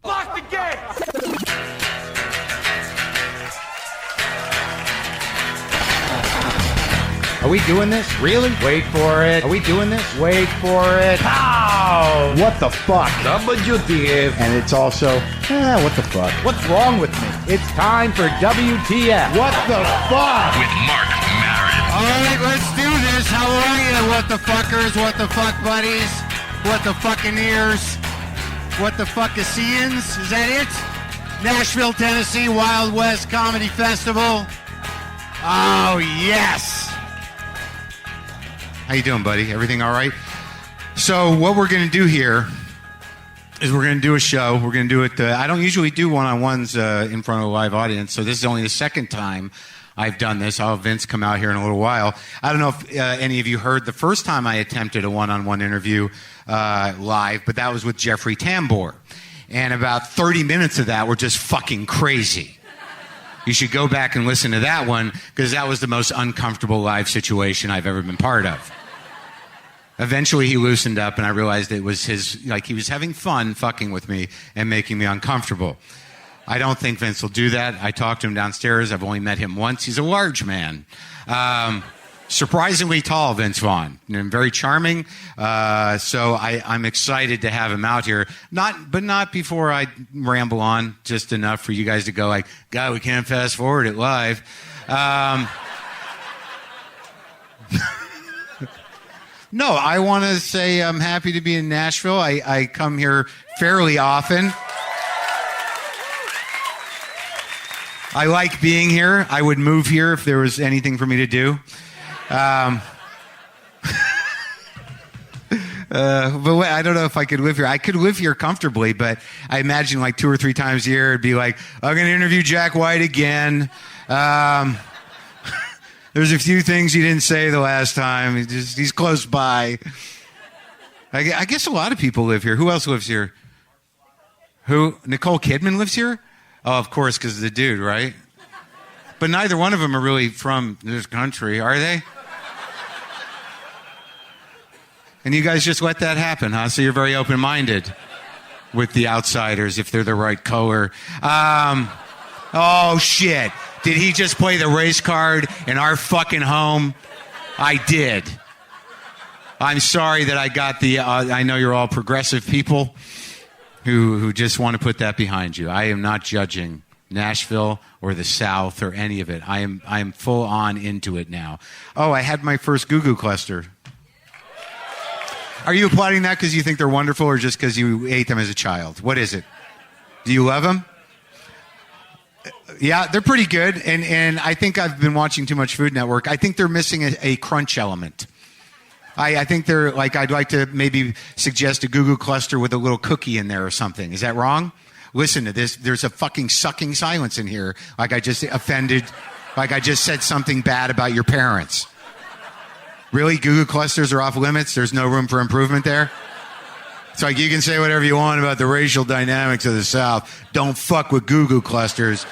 Lock the gate! Are we doing this? Really? Wait for it. Are we doing this? Wait for it. Pow! What the fuck? WTF. And it's also, what the fuck? What's wrong with me? It's time for WTF. What the fuck? With Marc Maron. All right, let's do this. How are you, what the fuckers, what the fuck buddies, what the fucking ears, what the fuckasians? Is that it? Nashville, Tennessee, Wild West Comedy Festival. Oh, yes. How you doing, buddy? Everything all right? So what we're going to do here is we're going to do a show. We're going to do it. I don't usually do one-on-ones in front of a live audience, so this is only the second time I've done this. I'll have Vince come out here in a little while. I don't know if any of you heard the first time I attempted a one-on-one interview live, but that was with Jeffrey Tambor. And about 30 minutes of that were just fucking crazy. You should go back and listen to that one, because that was the most uncomfortable live situation I've ever been part of. Eventually he loosened up, and I realized it was he was having fun fucking with me and making me uncomfortable. I don't think Vince will do that. I talked to him downstairs. I've only met him once. He's a large man. Surprisingly tall, Vince Vaughn. And very charming. So I'm excited to have him out here. Not before I ramble on, just enough for you guys to go like, God, we can't fast forward it live. No, I want to say I'm happy to be in Nashville. I come here fairly often. I like being here. I would move here if there was anything for me to do. But I don't know if I could live here. I could live here comfortably, but I imagine like 2 or 3 times a year it'd be like, I'm going to interview Jack White again. There's a few things he didn't say the last time. He's close by. I guess a lot of people live here. Who else lives here? Who? Nicole Kidman lives here? Oh, of course, because of the dude, right? But neither one of them are really from this country, are they? And you guys just let that happen, huh? So you're very open-minded with the outsiders if they're the right color. Oh, shit. Did he just play the race card in our fucking home? I did. I'm sorry that I got the... I know you're all progressive people who just want to put that behind you. I am not judging Nashville or the South or any of it. I am full on into it now. Oh, I had my first Goo Goo cluster. Are you applauding that because you think they're wonderful or just because you ate them as a child? What is it? Do you love them? Yeah, they're pretty good. And I think I've been watching too much Food Network. I think they're missing a crunch element. I think they're like, I'd like to maybe suggest a Goo Goo cluster with a little cookie in there or something. Is that wrong? Listen to this. There's a fucking sucking silence in here. Like I just offended, like I just said something bad about your parents. Really? Goo Goo clusters are off limits? There's no room for improvement there? It's like you can say whatever you want about the racial dynamics of the South. Don't fuck with Goo Goo clusters.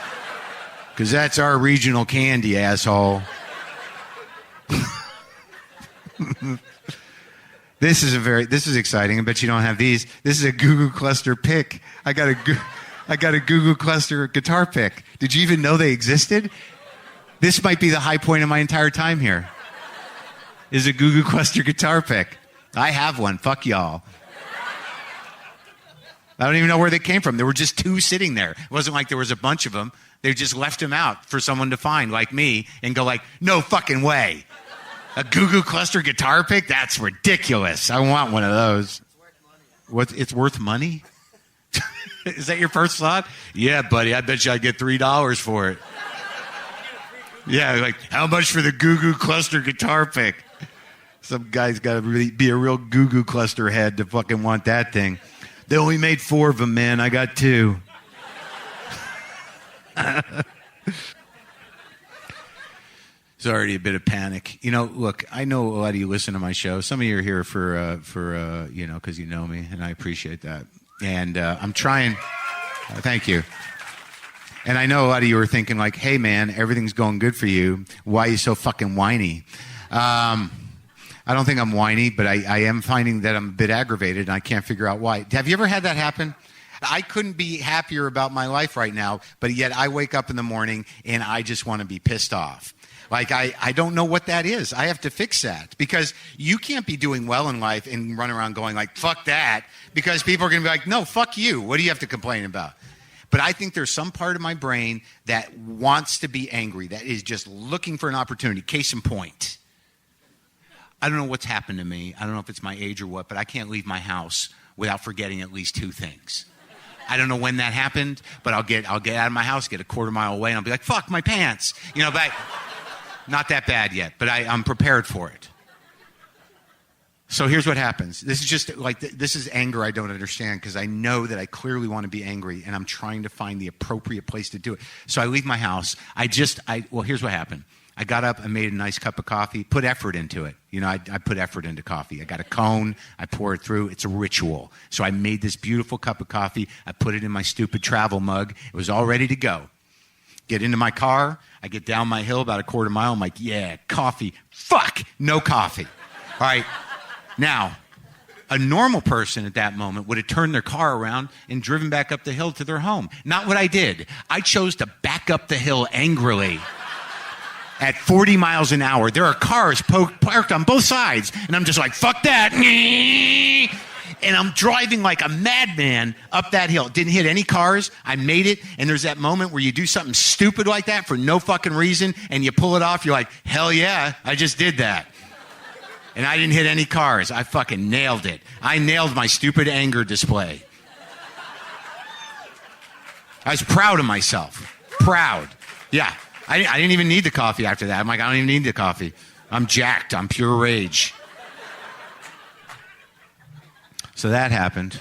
Because that's our regional candy, asshole. This is exciting. I bet you don't have these. This is a Goo Goo cluster pick. I got a Goo Goo cluster guitar pick. Did you even know they existed? This might be the high point of my entire time here. Is a Goo Goo cluster guitar pick. I have one. Fuck y'all. I don't even know where they came from. There were just 2 sitting there. It wasn't like there was a bunch of them. They just left them out for someone to find, like me, and go like, no fucking way. A Goo Goo cluster guitar pick? That's ridiculous. I want one of those. It's worth money? Is that your first thought? Yeah, buddy, I bet you I'd get $3 for it. Yeah, like, how much for the Goo Goo cluster guitar pick? Some guy's got to really be a real Goo Goo cluster head to fucking want that thing. They only made 4 of them, man. I got 2. It's already a bit of panic. You know, look, I know a lot of you listen to my show. Some of you are here for because you know me, and I appreciate that. And I'm trying. Thank you. And I know a lot of you are thinking like, hey, man, everything's going good for you. Why are you so fucking whiny? I don't think I'm whiny, but I am finding that I'm a bit aggravated, and I can't figure out why. Have you ever had that happen? I couldn't be happier about my life right now, but yet I wake up in the morning and I just want to be pissed off. Like, I don't know what that is. I have to fix that because you can't be doing well in life and run around going like, fuck that, because people are going to be like, no, fuck you. What do you have to complain about? But I think there's some part of my brain that wants to be angry, that is just looking for an opportunity. Case in point. I don't know what's happened to me. I don't know if it's my age or what, but I can't leave my house without forgetting at least 2 things. I don't know when that happened, but I'll get out of my house, get a quarter mile away, and I'll be like, fuck, my pants. You know, but not that bad yet, but I'm prepared for it. So here's what happens. This is just like, this is anger I don't understand because I know that I clearly want to be angry and I'm trying to find the appropriate place to do it. So I leave my house. Well, here's what happened. I got up, I made a nice cup of coffee, put effort into it. You know, I put effort into coffee. I got a cone, I pour it through. It's a ritual. So I made this beautiful cup of coffee. I put it in my stupid travel mug. It was all ready to go. Get into my car. I get down my hill about a quarter mile. I'm like, yeah, coffee. Fuck, no coffee. All right. Now, a normal person at that moment would have turned their car around and driven back up the hill to their home. Not what I did. I chose to back up the hill angrily at 40 miles an hour. There are cars parked on both sides, and I'm just like, fuck that. And I'm driving like a madman up that hill. Didn't hit any cars. I made it. And there's that moment where you do something stupid like that for no fucking reason, and you pull it off. You're like, hell yeah, I just did that. And I didn't hit any cars. I fucking nailed it. I nailed my stupid anger display. I was proud of myself. Proud. Yeah. I didn't even need the coffee after that. I'm like, I don't even need the coffee. I'm jacked. I'm pure rage. So that happened.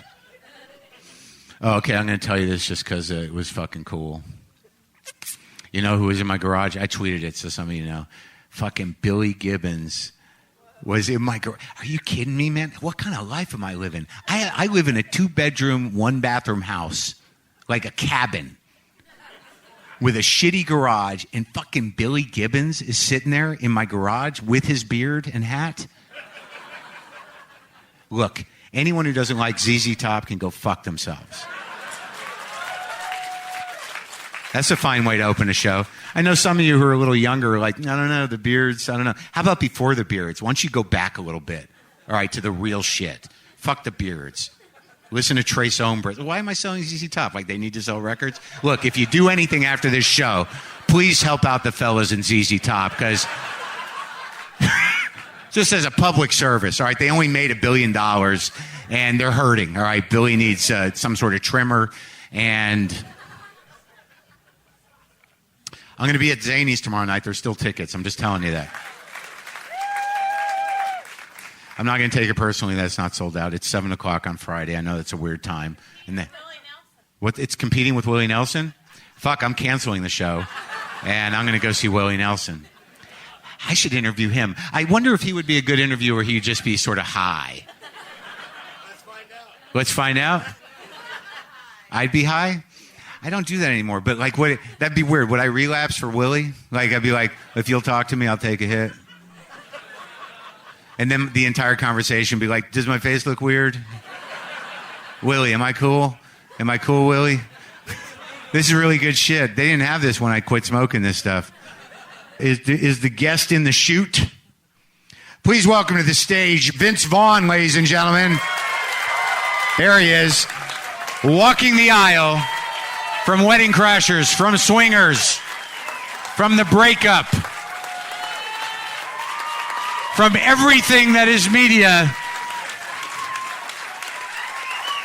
Oh, okay, I'm going to tell you this just because it was fucking cool. You know who was in my garage? I tweeted it, so some of you know. Fucking Billy Gibbons was in my garage. Are you kidding me, man? What kind of life am I living? I live in a 2-bedroom, 1-bathroom house, like a cabin, with a shitty garage, and fucking Billy Gibbons is sitting there in my garage with his beard and hat. Look, anyone who doesn't like ZZ Top can go fuck themselves. That's a fine way to open a show. I know some of you who are a little younger are like, I don't know, the beards, I don't know. How about before the beards? Why don't you go back a little bit, all right, to the real shit. Fuck the beards. Listen to Trace Ombra. Why am I selling ZZ Top? Like they need to sell records? Look, if you do anything after this show, please help out the fellas in ZZ Top, because just as a public service, all right, they only made $1 billion and they're hurting, all right? Billy needs some sort of trimmer, and I'm going to be at Zany's tomorrow night. There's still tickets. I'm just telling you that. I'm not going to take it personally that it's not sold out. It's 7 o'clock on Friday. I know that's a weird time. And then, what? It's competing with Willie Nelson? Fuck, I'm canceling the show, and I'm going to go see Willie Nelson. I should interview him. I wonder if he would be a good interviewer. He'd just be sort of high. Let's find out. Let's find out? I'd be high? I don't do that anymore, but like, that'd be weird. Would I relapse for Willie? Like, I'd be like, if you'll talk to me, I'll take a hit. And then the entire conversation would be like, does my face look weird? Willie, am I cool? Am I cool, Willie? This is really good shit. They didn't have this when I quit smoking this stuff. Is the guest in the chute? Please welcome to the stage Vince Vaughn, ladies and gentlemen. There he is, walking the aisle from Wedding Crashers, from Swingers, from The Breakup, from everything that is media.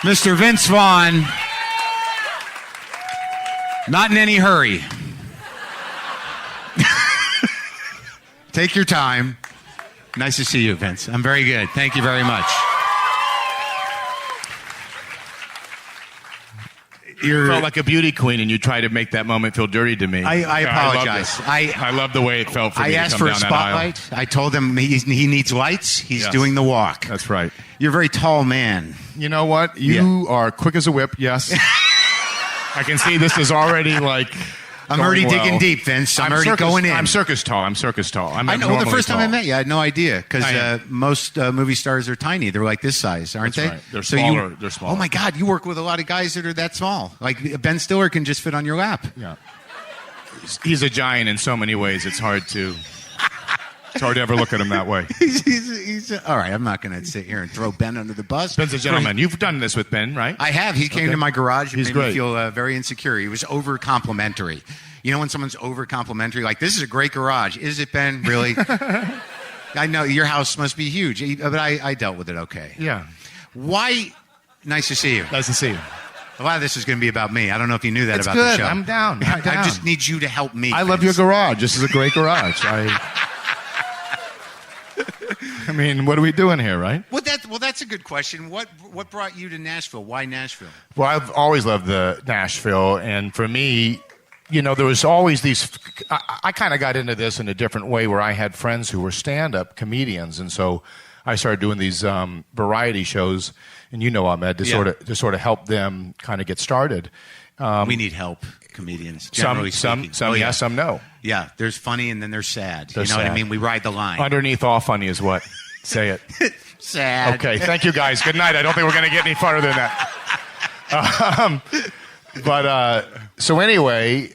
Mr. Vince Vaughn, not in any hurry. Take your time. Nice to see you, Vince. I'm very good. Thank you very much. You felt like a beauty queen, and you tried to make that moment feel dirty to me. I apologize. I love the way it felt for me. I asked for a spotlight. I told him he needs lights. He's doing the walk. That's right. You're a very tall man. You know what? You are quick as a whip, yes. I can see this is already like... I'm Going already well. digging deep, Vince. I'm already going in. I'm circus tall. I'm I know. Well, the first time I tall. met you, I had no idea because I am. most movie stars are tiny. They're like this size, aren't That's they? right. They're So smaller. They're smaller. Oh my God, you work with a lot of guys that are that small. Like Ben Stiller can just fit on your lap. Yeah. He's a giant in so many ways. It's hard to ever look at him that way. He's all right. I'm not going to sit here and throw Ben under the bus. Ben's a gentleman. You've done this with Ben, right? I have. He came Okay. to my garage and He's made me great. feel very insecure. He was over complimentary. You know when someone's over complimentary, like this is a great garage. Is it, Ben? Really? I know your house must be huge, but I dealt with it okay. Yeah. Why? Nice to see you. Nice to see you. A lot of this is going to be about me. I don't know if you knew that It's about good. the show. I'm down. I'm I down. just need you to help me. I love your Vince. garage. This is a great garage. I mean, what are we doing here, right? Well, that's a good question. What brought you to Nashville? Why Nashville? Well, I've always loved Nashville, and for me, you know, there was always these. I kind of got into this in a different way, where I had friends who were stand-up comedians, and so I started doing these variety shows, and you know, Ahmed, to sort of help them kind of get started. We need help, comedians. Generally speaking. Some yes, some no. Yeah, there's funny and then there's sad. There's you know what I sad. mean? We ride the line. Underneath all funny is what? Say it. Sad. Okay, thank you guys. Good night. I don't think we're going to get any farther than that. So anyway,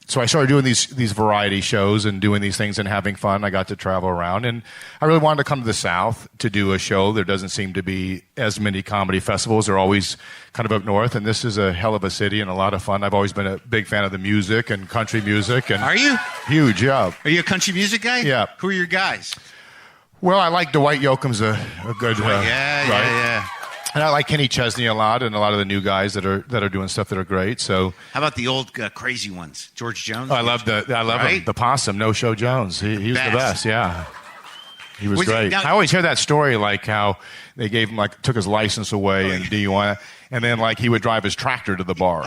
so I started doing these variety shows and doing these things and having fun. I got to travel around, and I really wanted to come to the South to do a show. There doesn't seem to be as many comedy festivals. They're always kind of up north, and this is a hell of a city and a lot of fun. I've always been a big fan of the music and country music. And Are you? Huge, yeah. Are you a country music guy? Yeah. Who are your guys? Well, I like Dwight Yoakam's a good Yeah. And I like Kenny Chesney a lot, and a lot of the new guys that are doing stuff that are great. So How about the old crazy ones? George Jones? I love him, the possum, No Show Jones. He was the best, yeah. He was great. Now, I always hear that story, like how they gave him, like, took his license away and DUI, and then like he would drive his tractor to the bar.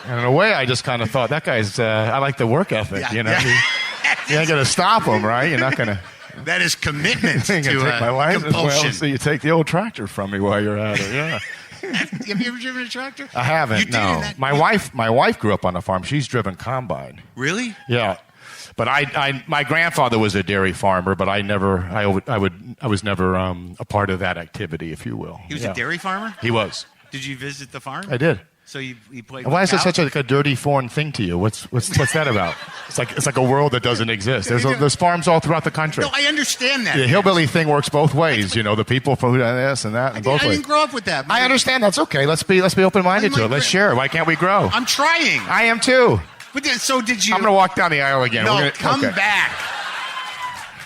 And in a way, I just kind of thought that guy's. I like the work ethic, you know. Yeah. You ain't gonna stop him, right? You're not gonna. That is commitment You ain't gonna to take my license. compulsion. Well, so you take the old tractor from me while you're at it. Yeah. Have you ever driven a tractor? I haven't. You did No. in that- My wife grew up on a farm. She's driven combine. Really? Yeah. But my grandfather was a dairy farmer, but I was never a part of that activity, if you will. He was a dairy farmer? He was. Did you visit the farm? I did. So you played Why with is it cows? such a dirty foreign thing to you? What's that about? It's like a world that doesn't exist. There's farms all throughout the country. No, I understand that. The hillbilly thing works both ways. You know, the people from this and that, and both I ways. didn't grow up with that. I understand. That's okay. Let's be open-minded to it. Let's share. Why can't we grow? I'm trying. I am too. But so did you? I'm going to walk down the aisle again. No, come back.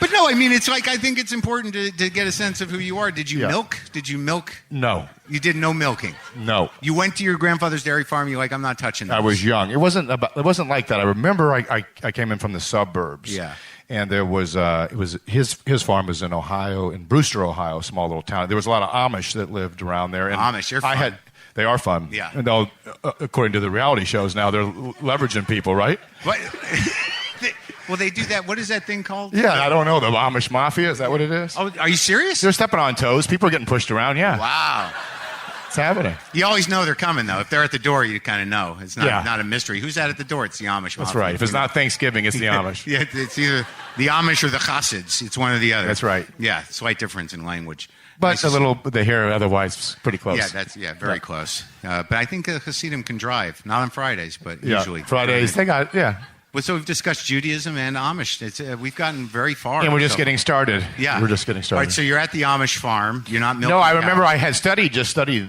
But no, I mean, it's like I think it's important to get a sense of who you are. Did you milk? Did you milk? No. You did no milking. No. You went to your grandfather's dairy farm. You're like, I'm not touching that. I was young. It wasn't like that. I remember I came in from the suburbs. Yeah. And there was it was his farm was in Ohio, in Brewster, Ohio, a small little town. There was a lot of Amish that lived around there. And Amish, they're fun. They are fun. Yeah. And according to the reality shows now, they're leveraging people, right? What? Well, they do that. What is that thing called? Yeah, I don't know. The Amish Mafia, is that what it is? Oh, are you serious? They're stepping on toes. People are getting pushed around, yeah. Wow. It's happening. You always know they're coming, though. If they're at the door, you kind of know. It's not a mystery. Who's that at the door? It's the Amish. That's right. If it's not Thanksgiving, it's the Amish. Yeah, it's either the Amish or the Chassids. It's one or the other. That's right. Yeah, slight difference in language. But the hair otherwise pretty close. Yeah, very close. But I think Hasidim can drive. Not on Fridays, but usually. Fridays, they got, Well, so we've discussed Judaism and Amish. We've gotten very far. And we're just getting started. Yeah. We're just getting started. All right, so you're at the Amish farm. You're not milking No, I remember cows. I had studied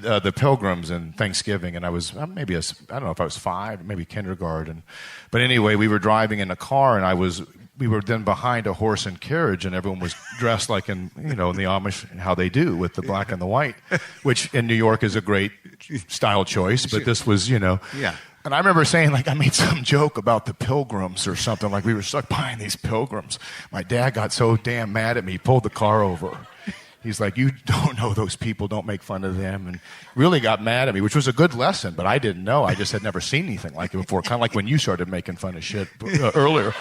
the Pilgrims and Thanksgiving, and I was I don't know if I was 5, maybe kindergarten. But anyway, we were driving in a car, and we were then behind a horse and carriage, and everyone was dressed like in the Amish, how they do with the black and the white, which in New York is a great style choice. But this was, Yeah. And I remember saying, like, I made some joke about the Pilgrims or something, like we were stuck behind these Pilgrims. My dad got so damn mad at me, he pulled the car over. He's like, you don't know those people, don't make fun of them, and really got mad at me, which was a good lesson, but I didn't know. I just had never seen anything like it before, kind of like when you started making fun of shit earlier.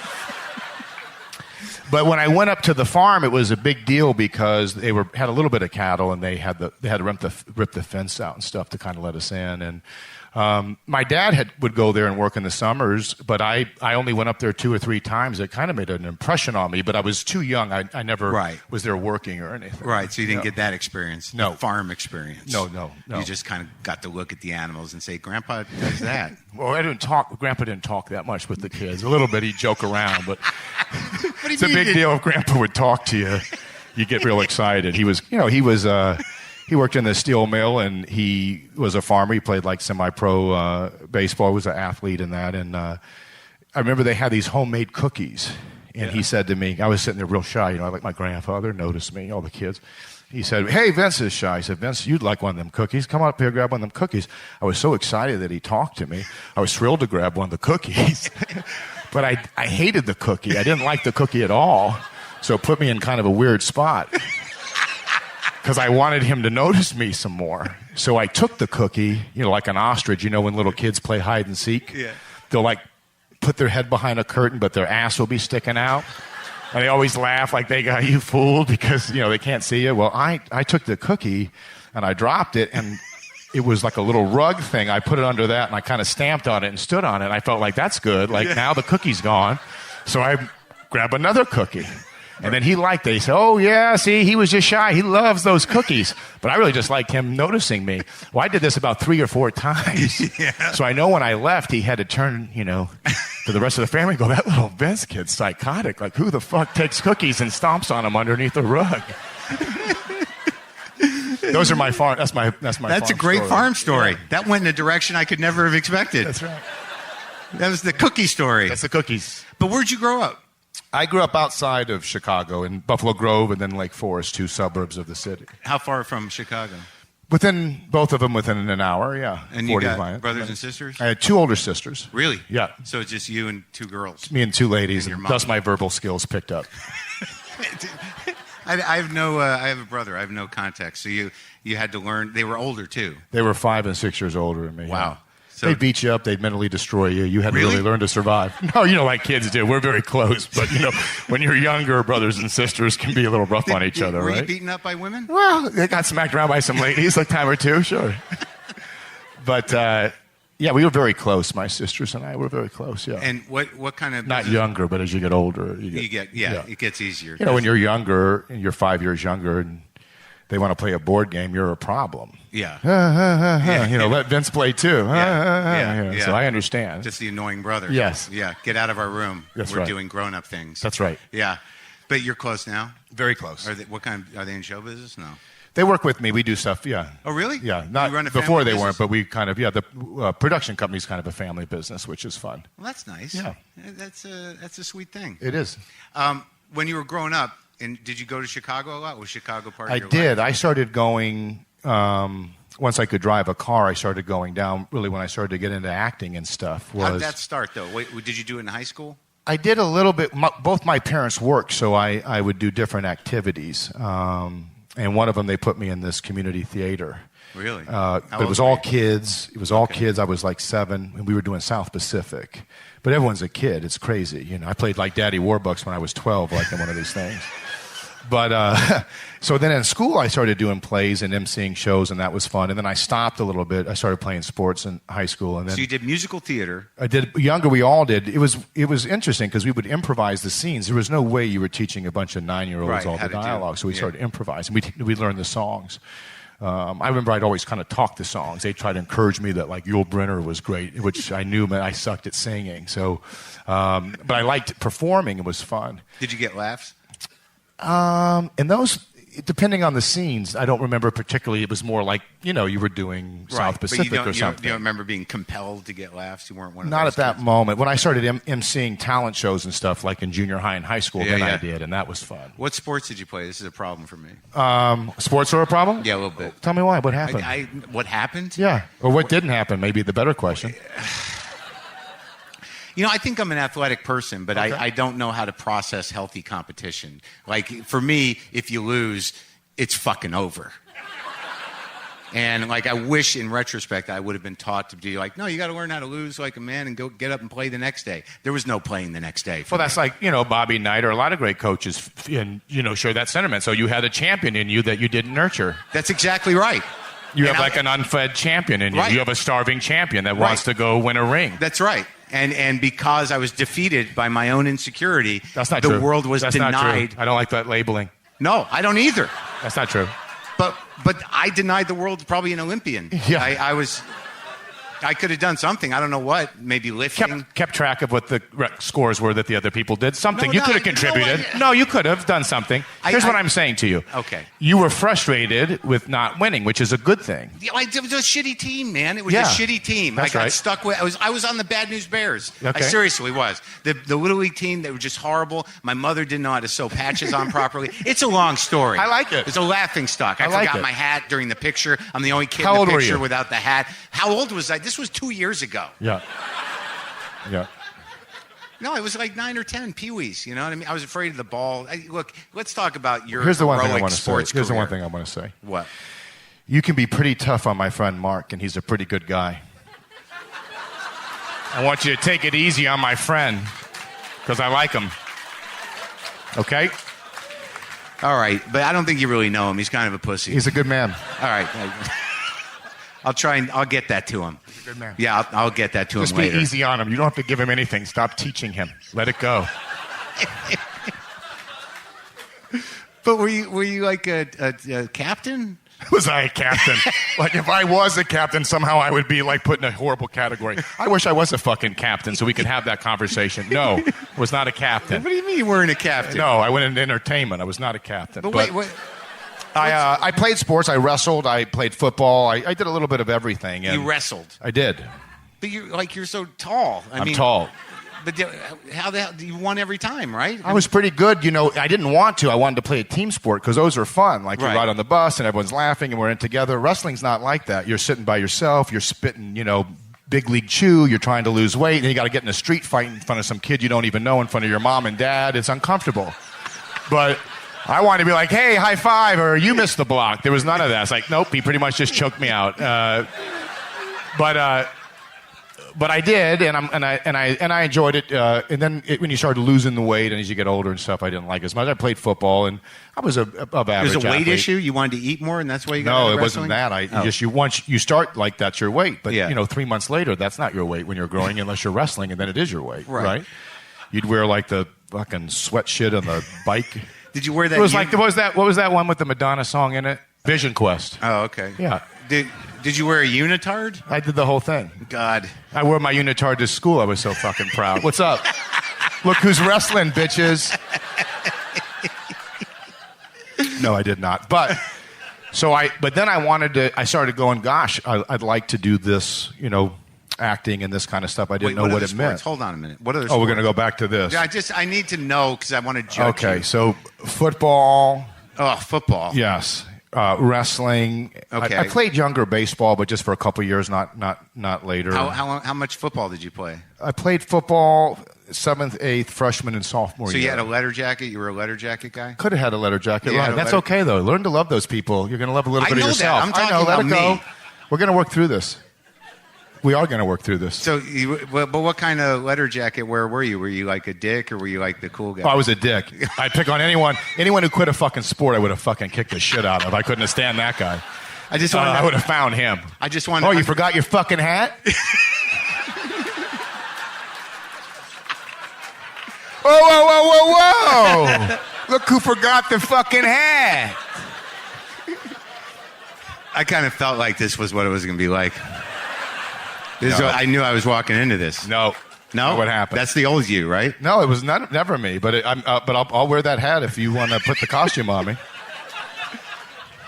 But when I went up to the farm, it was a big deal because they had a little bit of cattle, and they had to rip the fence out and stuff to kind of let us in. And My dad would go there and work in the summers, but I only went up there 2 or 3 times. It kind of made an impression on me, but I was too young. I never was there working or anything. Right, so you didn't get that experience. No. The farm experience. No. You just kind of got to look at the animals and say, Grandpa does that. Well, Grandpa didn't talk that much with the kids. A little bit, he'd joke around, but it's a big deal if Grandpa would talk to you. You get real excited. He worked in the steel mill, and he was a farmer. He played like semi-pro baseball. He was an athlete in that. And I remember they had these homemade cookies. And he said to me, I was sitting there real shy. Like my grandfather noticed me, all the kids. He said, hey, Vince is shy. I said, Vince, you'd like one of them cookies. Come on up here, grab one of them cookies. I was so excited that he talked to me. I was thrilled to grab one of the cookies. But I hated the cookie. I didn't like the cookie at all. So it put me in kind of a weird spot. Because I wanted him to notice me some more. So I took the cookie, like an ostrich, when little kids play hide and seek. Yeah. They'll put their head behind a curtain, but their ass will be sticking out. And they always laugh like they got you fooled because, they can't see you. Well, I took the cookie and I dropped it, and it was like a little rug thing. I put it under that and I kind of stamped on it and stood on it. And I felt like that's good. Now the cookie's gone. So I grab another cookie. And then he liked it. He said, oh, yeah, see, he was just shy. He loves those cookies. But I really just liked him noticing me. Well, I did this about 3 or 4 times. Yeah. So I know when I left, he had to turn, to the rest of the family and go, that little Vince kid's psychotic. Like, who the fuck takes cookies and stomps on them underneath the rug? Those are my farm. That's my. That's a great farm story. Yeah. That went in a direction I could never have expected. That's right. That was the cookie story. That's the cookies. But where'd you grow up? I grew up outside of Chicago in Buffalo Grove and then Lake Forest, 2 suburbs of the city. How far from Chicago? Both of them within an hour, yeah. And you got brothers and sisters? I had 2 older sisters. Really? Yeah. So it's just you and 2 girls? Me and 2 ladies, and thus my verbal skills picked up. I have a brother. I have no context. So you had to learn. They were older, too. They were 5 and 6 years older than me. Wow. Yeah. So, they'd beat you up. They'd mentally destroy you. You had to really learn to survive. No, like kids do. We're very close. But, when you're younger, brothers and sisters can be a little rough on each other, were right? Were you beaten up by women? Well, they got smacked around by some ladies a time or 2, sure. But, yeah, we were very close. My sisters and I were very close, yeah. And what kind of... Not younger, but as you get older. It gets easier. When you're younger, and you're 5 years younger, and they want to play a board game, you're a problem. Yeah. Let Vince play too. Yeah. So I understand. Just the annoying brother. Yes. Yeah. Get out of our room. We're doing grown-up things. That's right. Yeah. But you're close now? Very close. Are they in show business? No. They work with me. We do stuff, yeah. Oh, really? Yeah. Not before they weren't, but we kind of, the production company's kind of a family business, which is fun. Well, that's nice. Yeah. That's a sweet thing. It is. When you were growing up, and did you go to Chicago a lot? Was Chicago part of your life? I did. I started going, once I could drive a car, I started going down, really when I started to get into acting and stuff. How did that start, though? Did you do it in high school? I did a little bit. Both my parents worked, so I would do different activities. And one of them, they put me in this community theater. Really? But it was all kids. It was all kids. I was like 7, and we were doing South Pacific. But everyone's a kid. It's crazy. I played like Daddy Warbucks when I was 12, like in one of these things. But so then in school, I started doing plays and emceeing shows, and that was fun. And then I stopped a little bit. I started playing sports in high school, and then so you did musical theater. I did younger. We all did. It was interesting because we would improvise the scenes. There was no way you were teaching a bunch of 9-year-olds all the dialogue. So we started improvising. We learned the songs. I remember I'd always kind of talk the songs. They'd try to encourage me that like Yul Brynner was great, which I knew meant I sucked at singing. So, but I liked performing. It was fun. Did you get laughs? And those, depending on the scenes, I don't remember particularly. It was more like, you were doing South Pacific or something. You don't remember being compelled to get laughs? You weren't one of those Not at that kids? moment. When I started emceeing talent shows and stuff, like in junior high and high school, I did, and that was fun. What sports did you play? This is a problem for me. Sports are a problem? Yeah, a little bit. Tell me why. What happened? What happened? Yeah. Or what didn't happen, maybe the better question. I think I'm an athletic person, but I don't know how to process healthy competition. Like, for me, if you lose, it's fucking over. And, like, I wish in retrospect I would have been taught to be like, no, you got to learn how to lose like a man and go get up and play the next day. There was no playing the next day. Well, that's like, Bobby Knight or a lot of great coaches, share that sentiment. So you had a champion in you that you didn't nurture. That's exactly right. You have like an unfed champion in you. Right. You have a starving champion that wants to go win a ring. That's right. And because I was defeated by my own insecurity, That's not the true. world was That's denied. not true. I don't like that labeling. No, I don't either. That's not true. But I denied the world probably an Olympian. Yeah. I could have done something. I don't know what. Maybe lifting. Kept track of what the scores were that the other people did. Something. No, you no, could have you know contributed. what? No, you could have done something. Here's what I'm saying to you. Okay. You were frustrated with not winning, which is a good thing. It was a shitty team, man. It was Yeah. a shitty team. That's I got right. stuck with. I was on the Bad News Bears. I Okay. seriously was. The Little League team, they were just horrible. My mother didn't know how to sew patches on properly. It's a long story. I like it. It's a laughing stock. I like forgot it. my hat during the picture. I'm the only kid How in old the were picture you? without the hat. How old was I? This was 2 years ago. Yeah. Yeah. No, it was like 9 or 10, peewees. You know what I mean? I was afraid of the ball. Look, let's talk about your Here's the one thing I heroic want to say. sports Here's the one career. thing I want to say. What? You can be pretty tough on my friend Mark, and he's a pretty good guy. I want you to take it easy on my friend, because I like him. Okay? All right, but I don't think you really know him. He's kind of a pussy. He's a good man. All right. I'll try and I'll get that to him. He's a good man. Yeah, I'll get that to Just him be later. easy on him. You don't have to give him anything. Stop teaching him. Let it go. But were you like a captain? Was I a captain? Like, if I was a captain, somehow I would be, like, put in a horrible category. I wish I was a fucking captain so we could have that conversation. No, I was not a captain. What do you mean you weren't a captain? No, I went into entertainment. I was not a captain. But wait, I played sports. I wrestled. I played football. I did a little bit of everything. And you wrestled. I did. But you're so tall. I'm tall. But how the hell you won every time, right? I was pretty good. You know, I didn't want to. I wanted to play a team sport because those are fun. Like, you Right. ride on the bus and everyone's laughing and we're in together. Wrestling's not like that. You're sitting by yourself. You're spitting, big league chew. You're trying to lose weight. And you got to get in a street fight in front of some kid you don't even know, in front of your mom and dad. It's uncomfortable. But I wanted to be like, hey, high five, or you missed the block. There was none of that. It's like, nope, he pretty much just choked me out. But I did, and I enjoyed it. And then when you started losing the weight, and as you get older and stuff, I didn't like it as much. I played football, and I was above average. There's a weight athlete. issue. You wanted to eat more, and that's why you got No, into it wasn't wrestling? that. Once you start like that's your weight, but Yeah. 3 months later, that's not your weight when you're growing, unless you're wrestling, and then it is your weight, Right. right? You'd wear like the fucking sweat shit on the bike. Did you wear that? It was like what was that one with the Madonna song in it? Vision Quest. Oh, okay. Yeah. Did you wear a unitard? I did the whole thing. God. I wore my unitard to school. I was so fucking proud. What's up? Look who's wrestling, bitches. No, I did not. But then I started going, gosh, I'd like to do this, acting and this kind of stuff. I didn't know what it meant. Hold on a minute. What are Oh, we're going to go back to this. Yeah, I need to know because I want to judge you. Okay, so football, Oh, football. yes. Wrestling. Okay. I played younger baseball, but just for a couple years, not later. How much football did you play? I played football 7th, 8th, freshman, and sophomore So year. you had a letter jacket? You were a letter jacket guy? Could have had a letter jacket. You had Right. a That's letter- okay, though. Learn to love those people. You're going to love a little I bit of know that. yourself. I'm talking I know. Let about it go. me. We're going to work through this. We are going to work through this. So, but what kind of letter jacket? Where were you? Were you like a dick or were you like the cool guy? Oh, I was a dick. I'd pick on anyone who quit a fucking sport. I would have fucking kicked the shit out of. I couldn't have stand that guy. I just want. I would have found him. I just want. Oh, you forgot your fucking hat? Whoa. Look who forgot the fucking hat. I kind of felt like this was what it was going to be like. No. I knew I was walking into this. No. No? What happened? That's the old you, right? No, it was never me. But I'll wear that hat if you want to put the costume on me.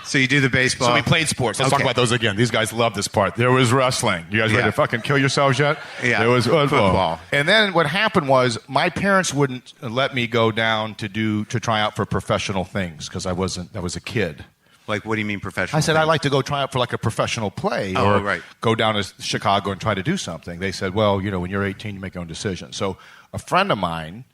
So you do the baseball. So we played sports. Let's talk Okay. about those again. These guys love this part. There was wrestling. You guys ready Yeah. to fucking kill yourselves yet? Yeah. There was Football. And then what happened was my parents wouldn't let me go down to try out for professional things because I was a kid. Like, what do you mean professional? I said, thing? I'd like to go try out for like a professional play Oh, or right. go down to Chicago and try to do something. They said, well, when you're 18, you make your own decision. So a friend of mine,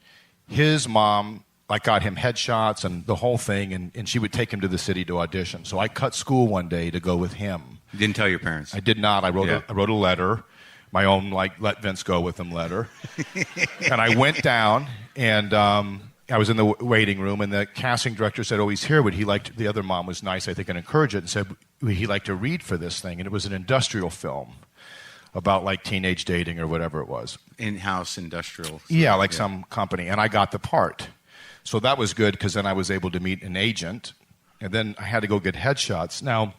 his mom, got him headshots and the whole thing, and she would take him to the city to audition. So I cut school one day to go with him. You didn't tell your parents. I did not. I wrote a letter, my own let Vince go with him letter, and I went down and I was in the waiting room, and the casting director said, "Oh, he's here. Would he like to?" The other mom was nice, I think, and encouraged it, and said, "Would he like to read for this thing?" And it was an industrial film about like teenage dating or whatever it was. In-house industrial. Yeah, like some company, and I got the part. So that was good because then I was able to meet an agent, and then I had to go get headshots. Now,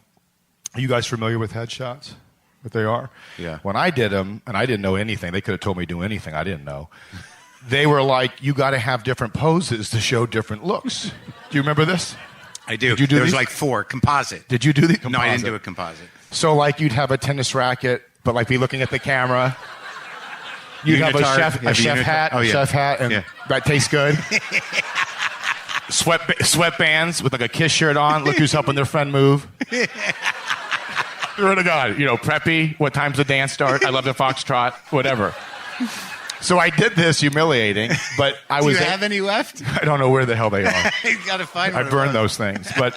are you guys familiar with headshots? What they are? Yeah. When I did them, and I didn't know anything, they could have told me to do anything I didn't know. They were like, you got to have different poses to show different looks. Do you remember this? I do. Did you do there was these? like 4 composite. Did you do the composite? No, I didn't do a composite. So like you'd have a tennis racket, but like be looking at the camera. You'd have a chef hat, and that tastes good. Sweatbands with like a Kiss shirt on. Look who's helping their friend move. Swear to God, preppy. What time's the dance start? I love the foxtrot. Whatever. So I did this humiliating, but I was. Do you have any left? I don't know where the hell they are. You got to find. I burned those things, but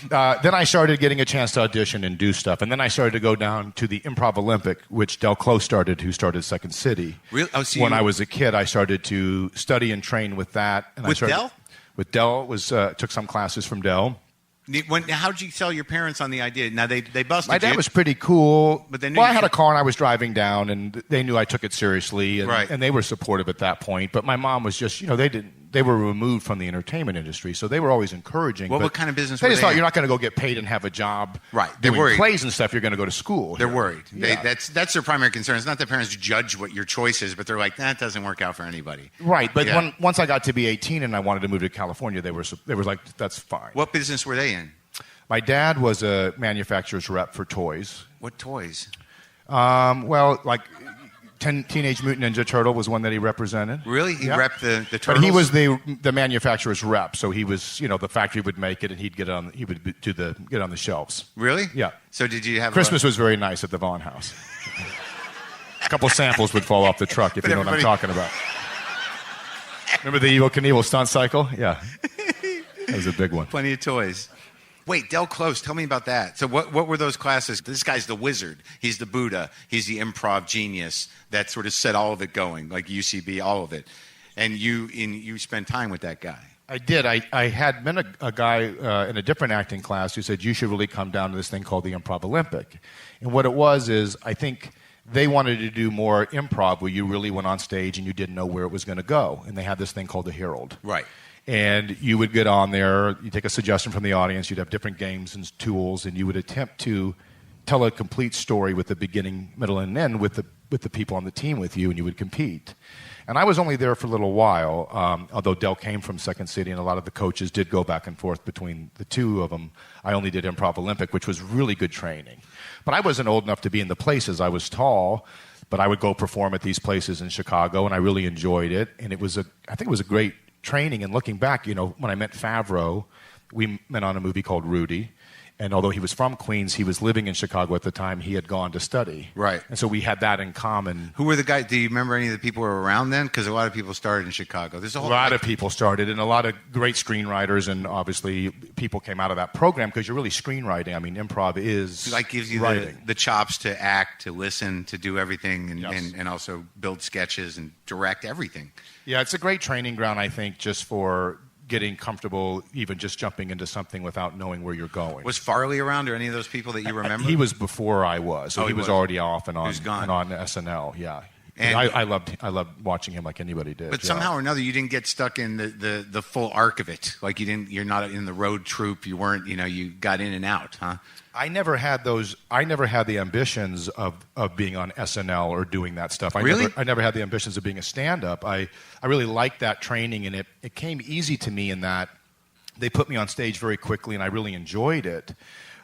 then I started getting a chance to audition and do stuff, and then I started to go down to the Improv Olympic, which Del Close started, who started Second City. Really? Oh, so when I was a kid, I started to study and train with that. And with Del? With Del, took some classes from Del. How did you tell your parents on the idea? Now they busted My dad you. was pretty cool. But they knew I had a car and I was driving down, and they knew I took it seriously, and, right. and they were supportive at that point. But my mom was just, they were removed from the entertainment industry, so they were always encouraging. What kind of business they were just they thought in? you're not going to go get paid and have a job. Right. They're doing worried. Plays and stuff. You're going to go to school. They're here. worried. Yeah. That's their primary concern. It's not that parents judge what your choice is, but they're like, that doesn't work out for anybody. Right. But once I got to be 18 and I wanted to move to California, they were like, that's fine. What business were they in? My dad was a manufacturer's rep for toys. What toys? Like Teenage Mutant Ninja Turtle was one that he represented. Really? He repped the turtles? But he was the manufacturer's rep, so he was, the factory would make it, and he'd get on the shelves. Really? Yeah. So did you have Christmas was very nice at the Vaughn house. A couple samples would fall off the truck, if you know what I'm talking about. Remember the Evel Knievel stunt cycle? Yeah. That was a big one. Plenty of toys. Wait, Del Close, tell me about that. So what were those classes? This guy's the wizard. He's the Buddha. He's the improv genius that sort of set all of it going, like UCB, all of it. And you spent time with that guy. I did. I had met a guy in a different acting class who said, you should really come down to this thing called the Improv Olympic. And what it was is, I think they wanted to do more improv where you really went on stage and you didn't know where it was going to go. And they had this thing called the Herald. Right. And you would get on there, you take a suggestion from the audience, you'd have different games and tools, and you would attempt to tell a complete story with the beginning, middle, and end with the people on the team with you, and you would compete. And I was only there for a little while, although Del came from Second City, and a lot of the coaches did go back and forth between the two of them. I only did Improv Olympic, which was really good training. But I wasn't old enough to be in the places. I was tall, but I would go perform at these places in Chicago, and I really enjoyed it. And I think it was a great training. And looking back, when I met Favreau, we met on a movie called Rudy. And although he was from Queens, he was living in Chicago at the time. He had gone to study. Right. And so we had that in common. Who were the guys? Do you remember any of the people who were around then? Because a lot of people started in Chicago. There's a lot of people started, and a lot of great screenwriters, and obviously people came out of that program because you're really screenwriting. I mean, improv is like gives you the chops to act, to listen, to do everything, and also build sketches and direct everything. Yeah, it's a great training ground, I think, just for getting comfortable, even just jumping into something without knowing where you're going. Was Farley around, or any of those people that you remember? He was before I was. So he was already off and on SNL. Yeah, and I loved watching him like anybody did. But somehow or another, you didn't get stuck in the full arc of it. Like you're not in the road troupe. You weren't. You got in and out, huh? I never had those. I never had the ambitions of being on SNL or doing that stuff. I never had the ambitions of being a stand-up. I really liked that training, and it came easy to me in that they put me on stage very quickly, and I really enjoyed it.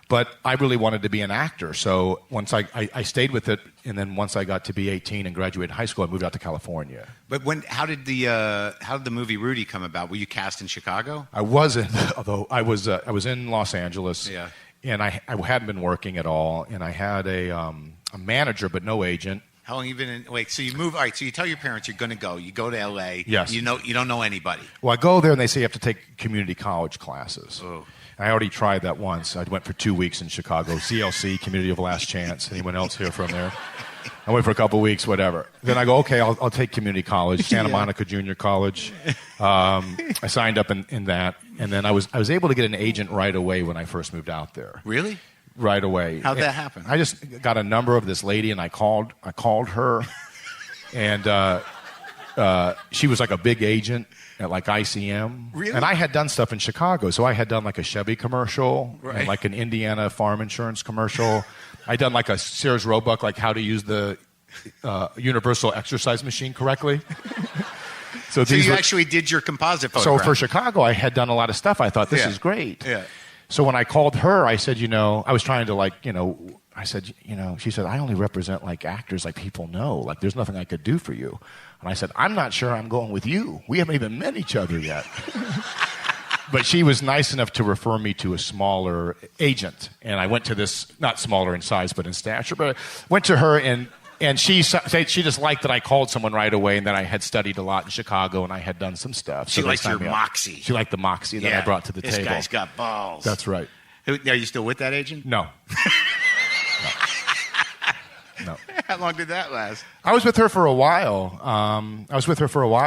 But I really wanted to be an actor, so once I stayed with it, and then once I got to be 18 and graduated high school, I moved out to California. But how did the movie Rudy come about? Were you cast in Chicago? I wasn't, although I was in Los Angeles. Yeah. And I hadn't been working at all, and I had a manager but no agent. How long have you been in? Wait, so you move? All right, so you tell your parents you're going to go. You go to L.A. Yes. You don't know anybody. Well, I go there, and they say you have to take community college classes. Oh. And I already tried that once. I went for 2 weeks in Chicago, CLC, Community of Last Chance. Anyone else here from there? I went for a couple of weeks, whatever. Then I go, okay, I'll take community college, Santa Monica Junior College. I signed up in that, and then I was able to get an agent right away when I first moved out there. Really? Right away. How'd that happen? I just got a number of this lady, and I called her, and she was like a big agent at like ICM. Really? And I had done stuff in Chicago, so I had done like a Chevy commercial, right. and like an Indiana farm insurance commercial. I done like a Sears Roebuck, like how to use the universal exercise machine correctly. So you actually did your composite So photograph. for Chicago, I had done a lot of stuff. I thought, this is great. Yeah. So when I called her, I said, I was trying to I said, she said, I only represent like actors like people know. Like there's nothing I could do for you. And I said, I'm not sure I'm going with you. We haven't even met each other yet. But she was nice enough to refer me to a smaller agent. And I went to this, not smaller in size, but in stature, but I went to her and she just liked that I called someone right away and that I had studied a lot in Chicago and I had done some stuff. She liked your moxie. She liked the moxie that I brought to the table. This guy's got balls. That's right. Are you still with that agent? No. No. How long did that last? I was with her for a while.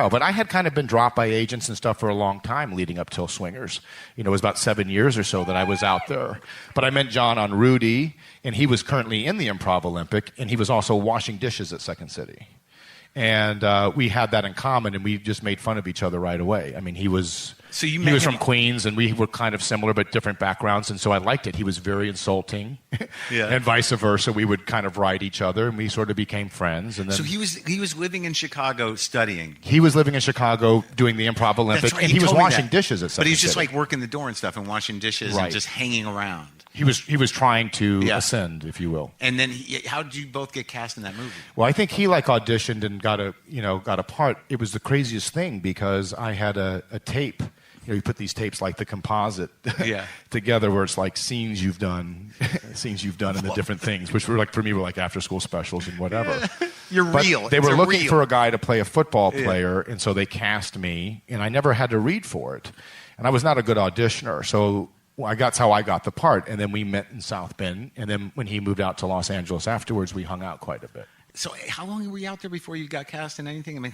But I had kind of been dropped by agents and stuff for a long time leading up till Swingers. It was about 7 years or so that I was out there. But I met John on Rudy, and he was currently in the Improv Olympic, and he was also washing dishes at Second City. And we had that in common, and we just made fun of each other right away. I mean, he was from Queens, and we were kind of similar but different backgrounds, and so I liked it. He was very insulting, and vice versa. We would kind of ride each other, and we sort of became friends. And then, so he was living in Chicago studying. He was living in Chicago doing the Improv Olympic, right, and he was washing that. dishes at Second But he was just City. like working the door and stuff and washing dishes and just hanging around. He was trying to ascend, if you will. And then how did you both get cast in that movie? Well, I think he auditioned and got a part. It was the craziest thing because I had a tape. You put these tapes like the composite together where it's like scenes you've done in the different things, which were like for me were like after school specials and whatever. But they were looking for a guy to play a football player, and so they cast me, and I never had to read for it, and I was not a good auditioner, so. That's how I got the part, and then we met in South Bend, and then when he moved out to Los Angeles afterwards, we hung out quite a bit. So how long were you out there before you got cast in anything? I mean,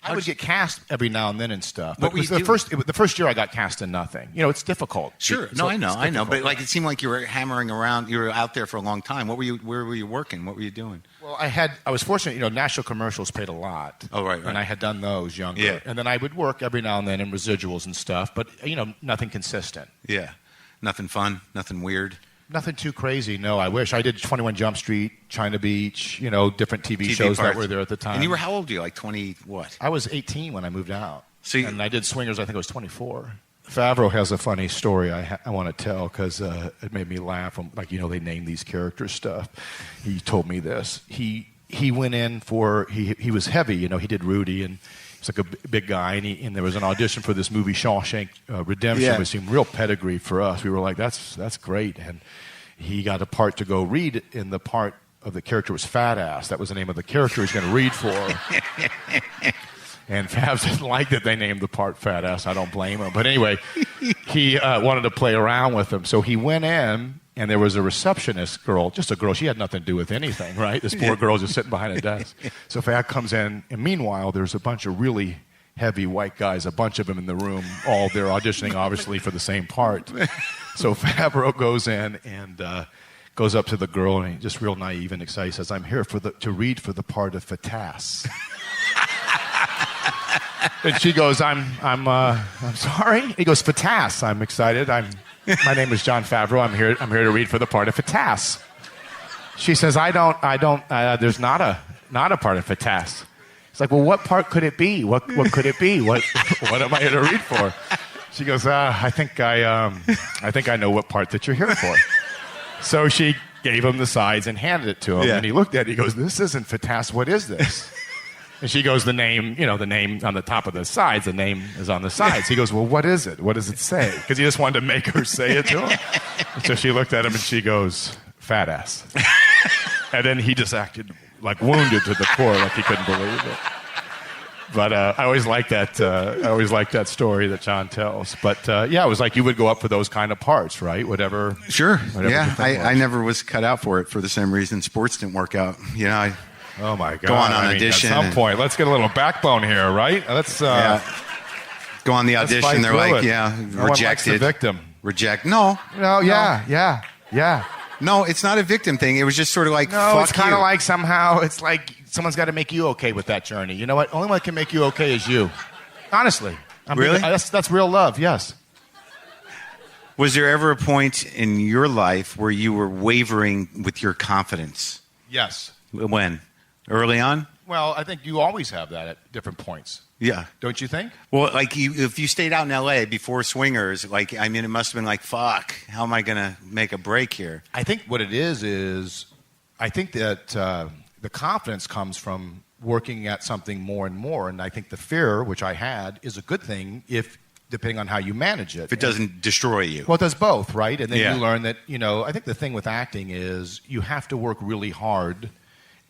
I would get cast every now and then and stuff. What But were you the first year I got cast in nothing. It's difficult. Sure. I know. But like it seemed like you were hammering around. You were out there for a long time. Where were you working? What were you doing? Well, I was fortunate. National commercials paid a lot. Oh, right. And I had done those younger. Yeah. And then I would work every now and then in residuals and stuff, but nothing consistent. Yeah. Nothing fun. Nothing weird. Nothing too crazy, no. I wish. I did 21 Jump Street, China Beach, different TV shows that were there at the time. And you were how old? Were you like 20 what? I was 18 when I moved out. And I did Swingers, I think I was 24. Favreau has a funny story I want to tell because it made me laugh. They name these characters stuff. He told me this. He went in for, he was heavy, he did Rudy, and he's like a big guy, and there was an audition for this movie, Shawshank Redemption, which seemed real pedigree for us. We were like, that's great. And he got a part to go read, and the part of the character was Fat Ass. That was the name of the character he was going to read for. And Fabs didn't like that they named the part Fat Ass. I don't blame him. But anyway, he wanted to play around with him. So he went in, and there was a receptionist girl, just a girl. She had nothing to do with anything, right? This poor girl just sitting behind a desk. So Fab comes in, and meanwhile, there's a bunch of really heavy white guys, a bunch of them in the room, all they're auditioning, obviously, for the same part. So Favreau goes in and goes up to the girl, and he's just real naive and excited. He says, I'm here to read for the part of Fatas. And she goes, I'm sorry? He goes, Fatas. I'm excited. My name is John Favreau. I'm here to read for the part of Fatas. She says, there's not a part of Fatas. It's like, well, what part could it be? What could it be? What am I here to read for? She goes, I think I know what part that you're here for. So she gave him the sides and handed it to him, and he looked at it. He goes, this isn't Fatas. What is this? And she goes, the name on the top of the sides. The name is on the sides. He goes, well, what is it? What does it say? Because he just wanted to make her say it to him. So she looked at him and she goes, Fat Ass. And then he just acted like wounded to the core, like he couldn't believe it. But I always like that. I always like that story that John tells. But yeah, it was like you would go up for those kind of parts, right? Whatever. Sure. Whatever Yeah, the thing was. I never was cut out for it for the same reason sports didn't work out. You know, Oh my God! Go on I mean, audition at some and- point, let's get a little backbone here, right? Let's. yeah. Go on the let's audition. fight They're through like, it. yeah, No one likes the rejected. victim. Reject. No. No. Yeah. No, it's not a victim thing. It was just sort of like, No, fuck it's kind you. of like somehow it's like someone's got to make you okay with that journey. You know what? Only one that can make you okay is you. Honestly. Really? That's real love. Yes. Was there ever a point in your life where you were wavering with your confidence? Yes. When? Early on? Well, I think you always have that at different points. Yeah. Don't you think? Well, like if you stayed out in L.A. before Swingers, like, I mean, it must have been like, fuck, how am I going to make a break here? I think what it is I think that the confidence comes from working at something more and more. And I think the fear, which I had, is a good thing if depending on how you manage it. If it doesn't destroy you. Well, it does both, right? And then Yeah. you learn that, I think the thing with acting is you have to work really hard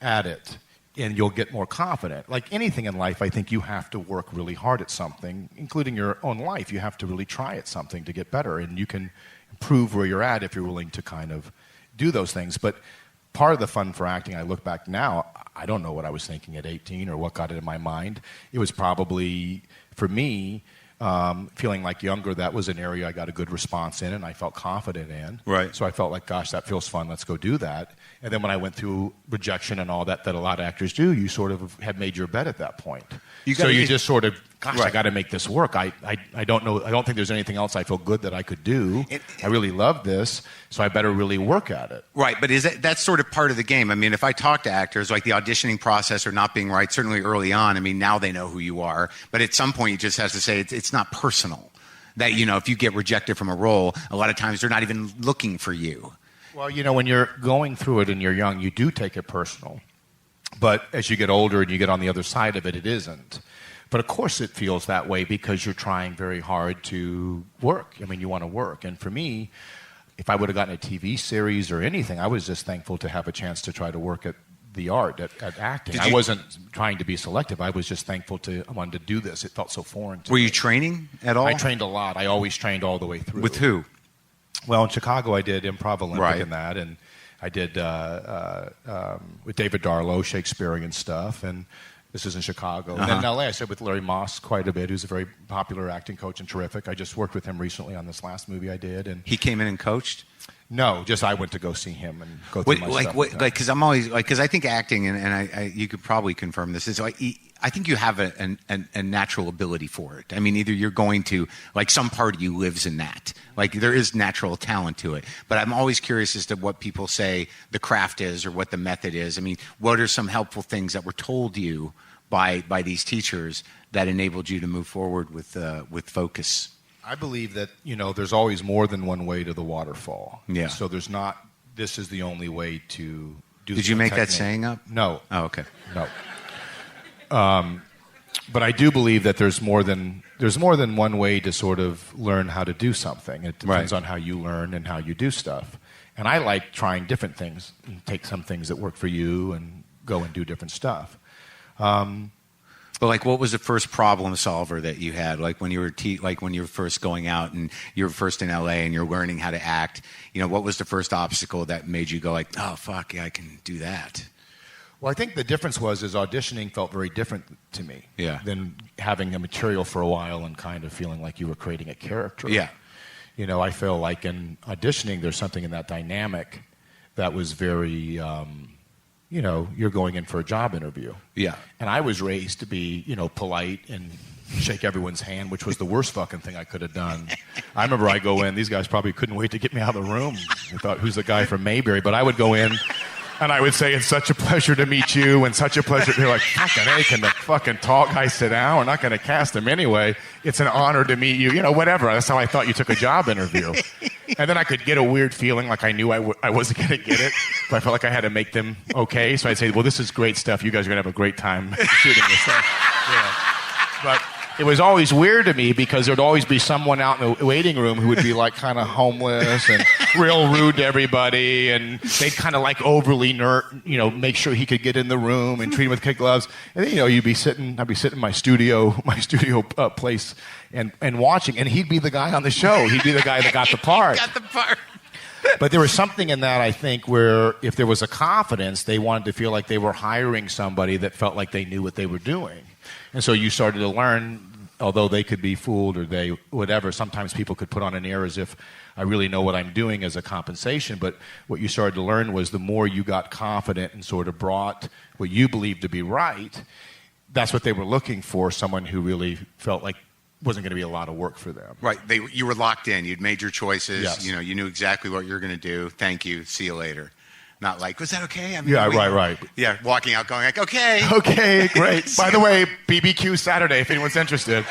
at it and you'll get more confident. Like anything in life, I think you have to work really hard at something, including your own life. You have to really try at something to get better, and you can improve where you're at if you're willing to kind of do those things. But part of the fun for acting, I look back now, I don't know what I was thinking at 18 or what got it in my mind. It was probably, for me, feeling like younger, that was an area I got a good response in and I felt confident in. Right. So I felt like, gosh, that feels fun. Let's go do that. And then when I went through rejection and all that a lot of actors do, you sort of had made your bed at that point. So you just sort of, gosh, I got to make this work. I don't know. I don't think there's anything else I feel good that I could do. I really love this, so I better really work at it. Right, but that's sort of part of the game. I mean, if I talk to actors, like the auditioning process or not being right, certainly early on, I mean, now they know who you are. But at some point, you just have to say it's not personal. That, if you get rejected from a role, a lot of times they're not even looking for you. Well, when you're going through it and you're young, you do take it personal. But as you get older and you get on the other side of it, it isn't. But of course it feels that way because you're trying very hard to work. I mean, you want to work. And for me, if I would have gotten a TV series or anything, I was just thankful to have a chance to try to work at the art, at acting. I wasn't trying to be selective. I was just thankful I wanted to do this. It felt so foreign to me. Were you training at all? I trained a lot. I always trained all the way through. With who? Well, in Chicago, I did Improv Olympic Right. and that, and I did with David Darlow, Shakespearean stuff, and this is in Chicago. And then in LA, I said with Larry Moss quite a bit, who's a very popular acting coach and terrific. I just worked with him recently on this last movie I did. And He came in and coached? no, just I went to go see him and go through my stuff. Because I'm always because I think acting and I you could probably confirm this is like I think you have a natural ability for it. I mean, either you're going to like some part of you lives in that. Like there is natural talent to it. But I'm always curious as to what people say the craft is or what the method is. I mean, what are some helpful things that were told you by these teachers that enabled you to move forward with focus? I believe that, there's always more than one way to the waterfall. Yeah. So there's not, this is the only way to do Did you make that technique. saying up? No. Oh, okay. No. But I do believe that there's more than one way to sort of learn how to do something. It depends on how you learn and how you do stuff. And I like trying different things and take some things that work for you and go and do different stuff. But like, what was the first problem solver that you had? Like when you were when you were first going out and you were first in LA and you're learning how to act. What was the first obstacle that made you go like, oh fuck, yeah, I can do that? Well, I think the difference was auditioning felt very different to me than having the material for a while and kind of feeling like you were creating a character. Yeah. I feel like in auditioning, there's something in that dynamic that was very, you're going in for a job interview. Yeah. And I was raised to be, polite and shake everyone's hand, which was the worst fucking thing I could have done. I remember I go in, these guys probably couldn't wait to get me out of the room. They thought, who's the guy from Mayberry? But I would go in and I would say, it's such a pleasure to meet you and such a pleasure. They're like, fucking A, can the fucking tall guy sit down? We're not going to cast him anyway. It's an honor to meet you. Whatever. That's how I thought you took a job interview. And then I could get a weird feeling like I knew I wasn't going to get it. But I felt like I had to make them okay. So I'd say, well, this is great stuff. You guys are going to have a great time shooting this stuff. it was always weird to me because there'd always be someone out in the waiting room who would be like kind of homeless and real rude to everybody, and they'd kind of like overly make sure he could get in the room and treat him with kid gloves. And then, I'd be sitting in my studio place and watching, and he'd be the guy on the show. He'd be the guy that got the part. Got the part. But there was something in that, I think, where if there was a confidence, they wanted to feel like they were hiring somebody that felt like they knew what they were doing. And so you started to learn, although they could be fooled or they whatever, sometimes people could put on an air as if I really know what I'm doing as a compensation. But what you started to learn was the more you got confident and sort of brought what you believed to be right, that's what they were looking for, someone who really felt like wasn't going to be a lot of work for them. Right. You were locked in. You'd made your choices. Yes. You knew exactly what you were going to do. Thank you. See you later. Not like, was that okay? Right. Yeah, walking out going like, okay. Okay, great. By the way, BBQ Saturday, if anyone's interested.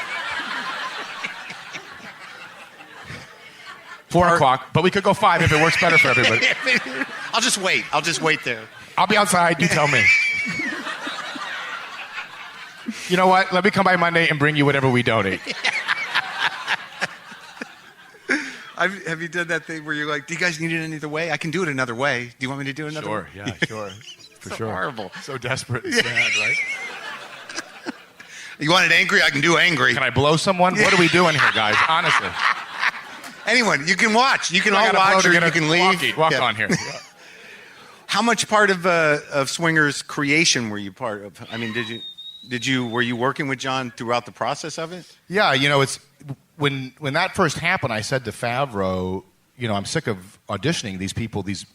4 o'clock, but we could go 5 if it works better for everybody. I'll just wait there. I'll be outside. You tell me. You know what? Let me come by Monday and bring you whatever we donate. Have you done that thing where you're like, do you guys need it any other way? I can do it another way. Do you want me to do it another way? Sure. For so sure. Horrible. So desperate and sad, right? You want it angry? I can do angry. Can I blow someone? What are we doing here, guys? Honestly. Anyone, you can watch. You can all watch, or you can leave. Walk on here. Yeah. How much part of Swingers' creation were you part of? I mean, were you working with John throughout the process of it? Yeah, it's when that first happened, I said to Favreau, I'm sick of auditioning these people. This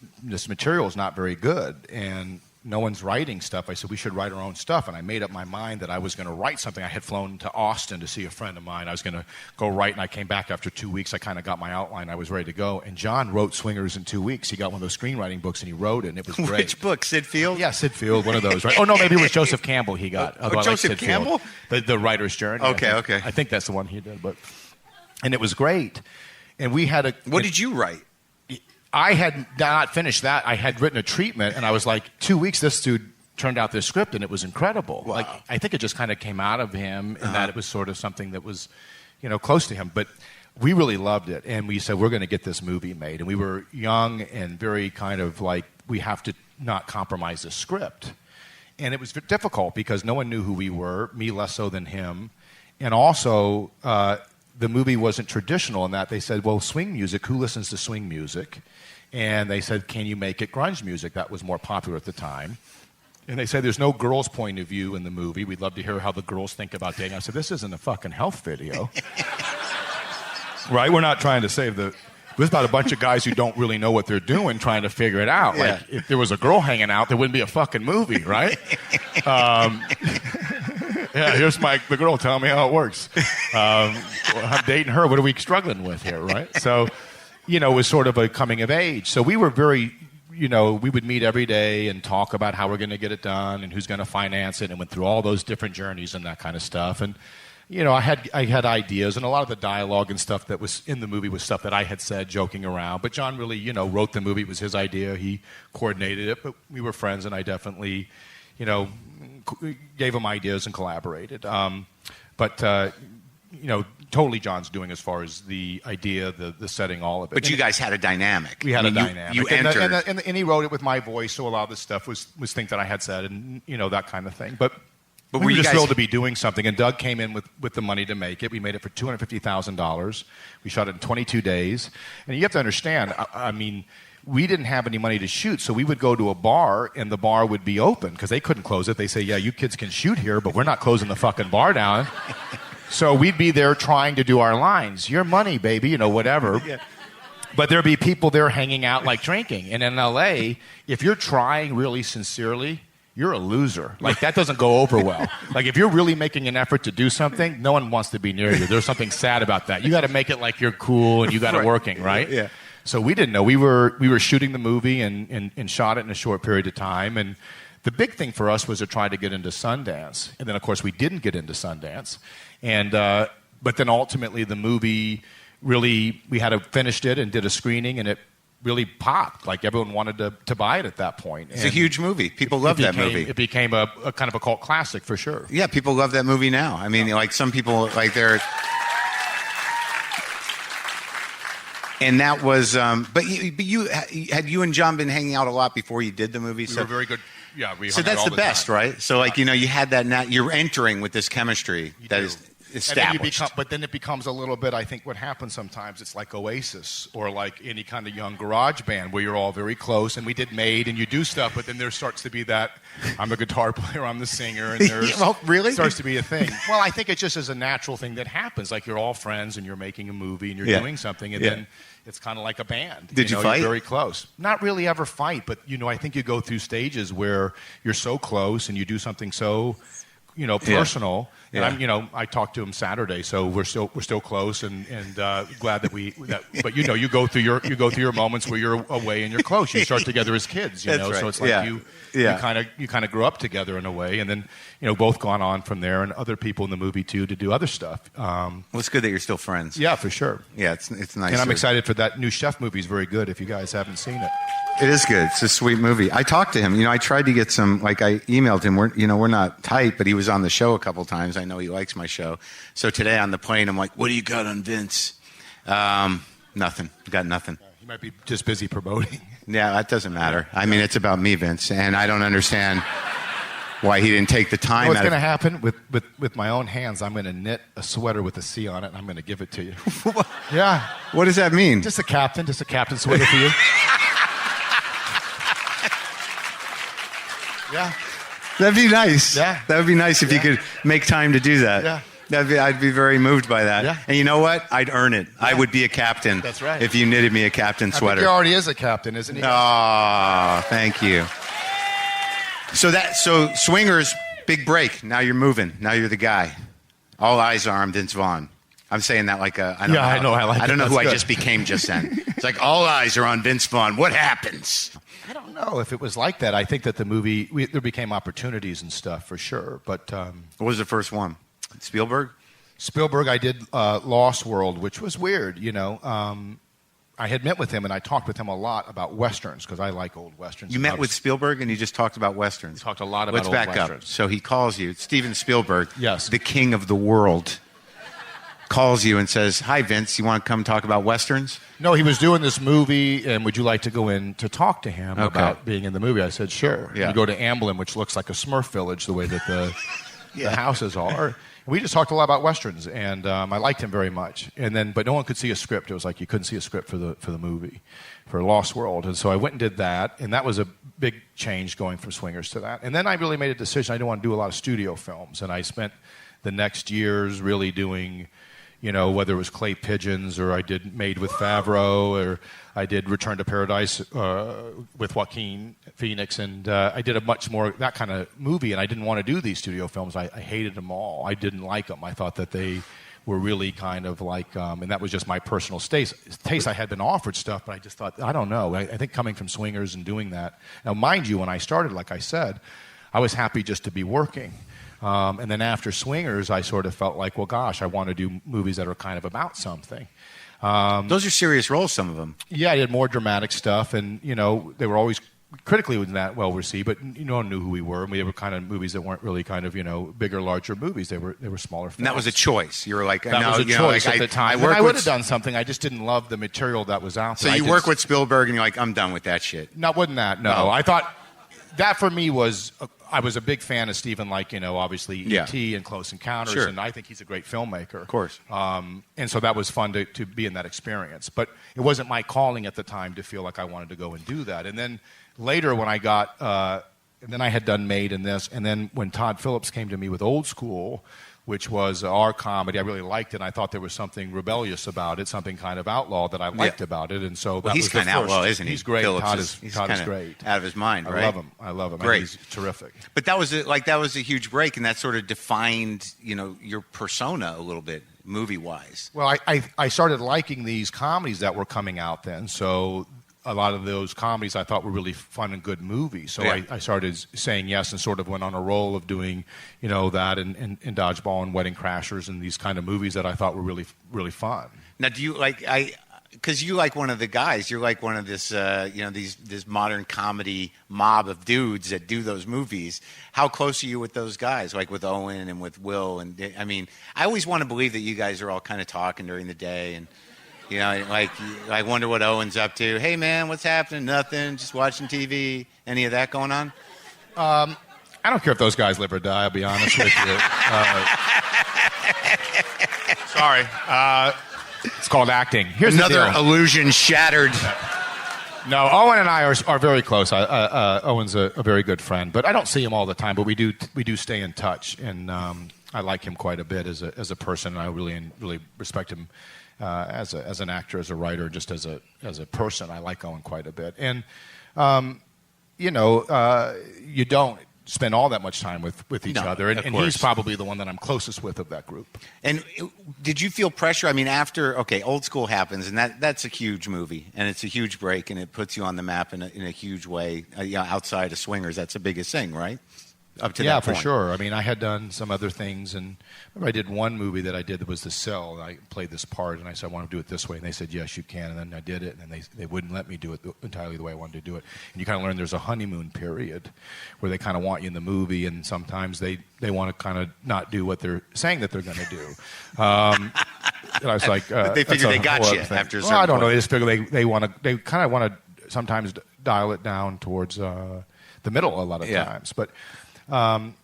material is not very good, and no one's writing stuff. I said we should write our own stuff, and I made up my mind that I was going to write something. I had flown to Austin to see a friend of mine. I was going to go write, and I came back after 2 weeks. I kind of got my outline. I was ready to go, and John wrote Swingers in 2 weeks. He got one of those screenwriting books, and he wrote it, and it was great. Which book? Sid Field? Yeah, Sid Field, one of those, right? Oh, no, maybe it was Joseph Campbell he got. Joseph Campbell? The Writer's Journey. Okay. I think that's the one he did, and it was great. And we had What did you write? I had not finished that. I had written a treatment, and I was like, 2 weeks, this dude turned out this script, and it was incredible. Wow. Like, I think it just kind of came out of him, and that it was sort of something that was, close to him. But we really loved it, and we said, we're going to get this movie made. And we were young and very kind of like, we have to not compromise the script. And it was difficult because no one knew who we were, me less so than him. And also, the movie wasn't traditional in that they said, well, swing music, who listens to swing music? And they said, can you make it grunge music? That was more popular at the time. And they said, there's no girl's point of view in the movie. We'd love to hear how the girls think about dating. I said, this isn't a fucking health video. Right? We're not trying to save the... It was about a bunch of guys who don't really know what they're doing trying to figure it out. Yeah. Like, if there was a girl hanging out, there wouldn't be a fucking movie, right? Yeah, here's the girl telling me how it works. I'm dating her. What are we struggling with here, right? So, it was sort of a coming of age. So we were very... we would meet every day and talk about how we're going to get it done and who's going to finance it, and went through all those different journeys and that kind of stuff. And, I had ideas, and a lot of the dialogue and stuff that was in the movie was stuff that I had said joking around. But John really, wrote the movie. It was his idea. He coordinated it, but we were friends, and I definitely, gave him ideas and collaborated. Totally John's doing as far as the idea, the setting, all of it. But you guys had a dynamic. We had a dynamic. You entered. And he wrote it with my voice, so a lot of this stuff was things that I had said and, that kind of thing. But we were just thrilled to be doing something. And Doug came in with the money to make it. We made it for $250,000. We shot it in 22 days. And you have to understand, I mean, we didn't have any money to shoot, so we would go to a bar, and the bar would be open because they couldn't close it. They say, yeah, you kids can shoot here, but we're not closing the fucking bar down. So we'd be there trying to do our lines. Your money, baby, whatever. Yeah. But there'd be people there hanging out, like drinking. And in L.A., if you're trying really sincerely, you're a loser. Like, that doesn't go over well. Like, if you're really making an effort to do something, no one wants to be near you. There's something sad about that. You got to make it like you're cool and you got it working, right? Yeah. So we didn't know. We were shooting the movie and shot it in a short period of time. And the big thing for us was to try to get into Sundance. And then, of course, we didn't get into Sundance. And but then ultimately the movie really, we had finished it and did a screening, and it really popped. Like everyone wanted to buy it at that point. It's a huge movie. People love that movie. It became a kind of a cult classic for sure. Yeah, people love that movie now. I mean, like some people, like they're... And that was, but you and John been hanging out a lot before you did the movie? We were very good. Yeah, we so hung out that's all the best, time. right? So like, you had that, now you're entering with this chemistry that is established. But then it becomes a little bit, I think what happens sometimes, it's like Oasis or like any kind of young garage band where you're all very close, and we did Made and you do stuff, but then there starts to be that, I'm a guitar player, I'm the singer, and there's really? starts to be a thing. Well, I think it just is a natural thing that happens. Like you're all friends and you're making a movie and you're doing something, and then it's kind of like a band. Did you fight? You're very close. Not really ever fight, but I think you go through stages where you're so close and you do something so, personal. Yeah. And I talked to him Saturday, so we're still close, and glad that but you go through your moments where you're away and you're close. You start together as kids, That's right. So it's like you kind of grow up together in a way, and then both gone on from there, and other people in the movie too to do other stuff. Well, it's good that you're still friends. Yeah, for sure. Yeah, it's nice. And I'm excited for that new Chef movie. Is very good. If you guys haven't seen it. It is good. It's a sweet movie. I talked to him. I tried to get some, I emailed him. We're not tight, but he was on the show a couple times. I know he likes my show. So today on the plane, I'm like, what do you got on Vince? Nothing. Got nothing. He might be just busy promoting. Yeah, that doesn't matter. I mean, it's about me, Vince, and I don't understand why he didn't take the time. What's going to happen with my own hands? I'm going to knit a sweater with a C on it, and I'm going to give it to you. Yeah. What does that mean? Just a captain sweater for you. Yeah. That'd be nice. Yeah. That would be nice if you could make time to do that. Yeah. I'd be very moved by that. Yeah. And you know what? I'd earn it. I would be a captain. That's right. If you knitted me a captain I sweater. think he already is a captain, isn't he? Oh, thank you. So Swingers, big break. Now you're moving. Now you're the guy. All eyes are on Vince Vaughn. I'm saying that like a... I know. I don't know who I just became just then. It's like all eyes are on Vince Vaughn. What happens? I don't know if it was like that. I think that the movie, there became opportunities and stuff for sure. But what was the first one? Spielberg, I did Lost World, which was weird. I had met with him and I talked with him a lot about westerns because I like old westerns. You met with Spielberg and you just talked about westerns. We talked a lot about old westerns. Let's back up. So he calls you, Steven Spielberg, yes, the king of the world, calls you and says, "Hi, Vince, you want to come talk about westerns?" No, he was doing this movie, and would you like to go in to talk to him about being in the movie? I said, sure. Yeah. You go to Amblin, which looks like a Smurf village, the way that the houses are. We just talked a lot about westerns, and I liked him very much. But no one could see a script. It was like you couldn't see a script for the movie, for Lost World. And so I went and did that, and that was a big change going from Swingers to that. And then I really made a decision. I didn't want to do a lot of studio films, and I spent the next years really doing... whether it was Clay Pigeons or I did Made with Favreau or I did Return to Paradise with Joaquin Phoenix, and I did a much more that kind of movie, and I didn't want to do these studio films. I hated them all. I didn't like them. I thought that they were really kind of like, and that was just my personal taste. I had been offered stuff, but I just thought, I don't know. I think coming from Swingers and doing that. Now, mind you, when I started, like I said, I was happy just to be working. And then after Swingers, I sort of felt like, well, gosh, I want to do movies that are kind of about something. Those are serious roles, some of them. Yeah, I did more dramatic stuff, and they were always critically not well received, but no one knew who we were. And we were kind of movies that weren't really kind of bigger, larger movies. They were smaller films. And that was a choice. You were like, that was a choice at the time. I would have done something. I just didn't love the material that was out there. So you work with Spielberg, and you're like, I'm done with that shit. No, wasn't that? No, I thought that for me was. I was a big fan of Stephen, obviously E.T. and Close Encounters, sure. and I think he's a great filmmaker. Of course. And so that was fun to be in that experience. But it wasn't my calling at the time to feel like I wanted to go and do that. And then later when I got, and then I had done Made in this, and then when Todd Phillips came to me with Old School, which was our comedy, I really liked it, and I thought there was something rebellious about it, something kind of outlaw that I liked about it, and so that he's was the kind of outlaw, isn't he? He's great. Phillips Todd is great. Out of his mind, right? I love him. Great. He's terrific. But that was a huge break, and that sort of defined, your persona a little bit, movie-wise. Well, I started liking these comedies that were coming out then, so a lot of those comedies I thought were really fun and good movies. So I started saying yes and sort of went on a roll of doing, that and Dodgeball and Wedding Crashers and these kind of movies that I thought were really, really fun. Now, do you because you like one of the guys, you're like one of this, this modern comedy mob of dudes that do those movies. How close are you with those guys, like with Owen and with Will? And I mean, I always want to believe that you guys are all kind of talking during the day, and like I wonder what Owen's up to. Hey man, what's happening? Nothing, just watching TV. Any of that going on? I don't care if those guys live or die. I'll be honest with you. Sorry. It's called acting. Here's another the deal. illusion shattered. No, Owen and I are very close. Owen's a very good friend, but I don't see him all the time. But we do stay in touch, and I like him quite a bit as a person. And I really respect him as an actor, as a writer, just as a person. I like Owen quite a bit, and you don't spend all that much time with each other, and he's probably the one that I'm closest with of that group. And did you feel pressure? I mean, after Old School happens, and that's a huge movie, and it's a huge break, and it puts you on the map in a huge way. Outside of Swingers, that's the biggest thing, right? Up to that point. For sure. I mean, I had done some other things, and remember I did one movie that I did that was The Cell, and I played this part, and I said, I want to do it this way, and they said, yes, you can, and then I did it, and then they wouldn't let me do it entirely the way I wanted to do it. And you kind of learn there's a honeymoon period where they kind of want you in the movie, and sometimes they want to kind of not do what they're saying that they're going to do. And I was like, but they figure they got you after a certain I don't point. know. They just figure they kind of want to sometimes dial it down towards the middle a lot of times, but. So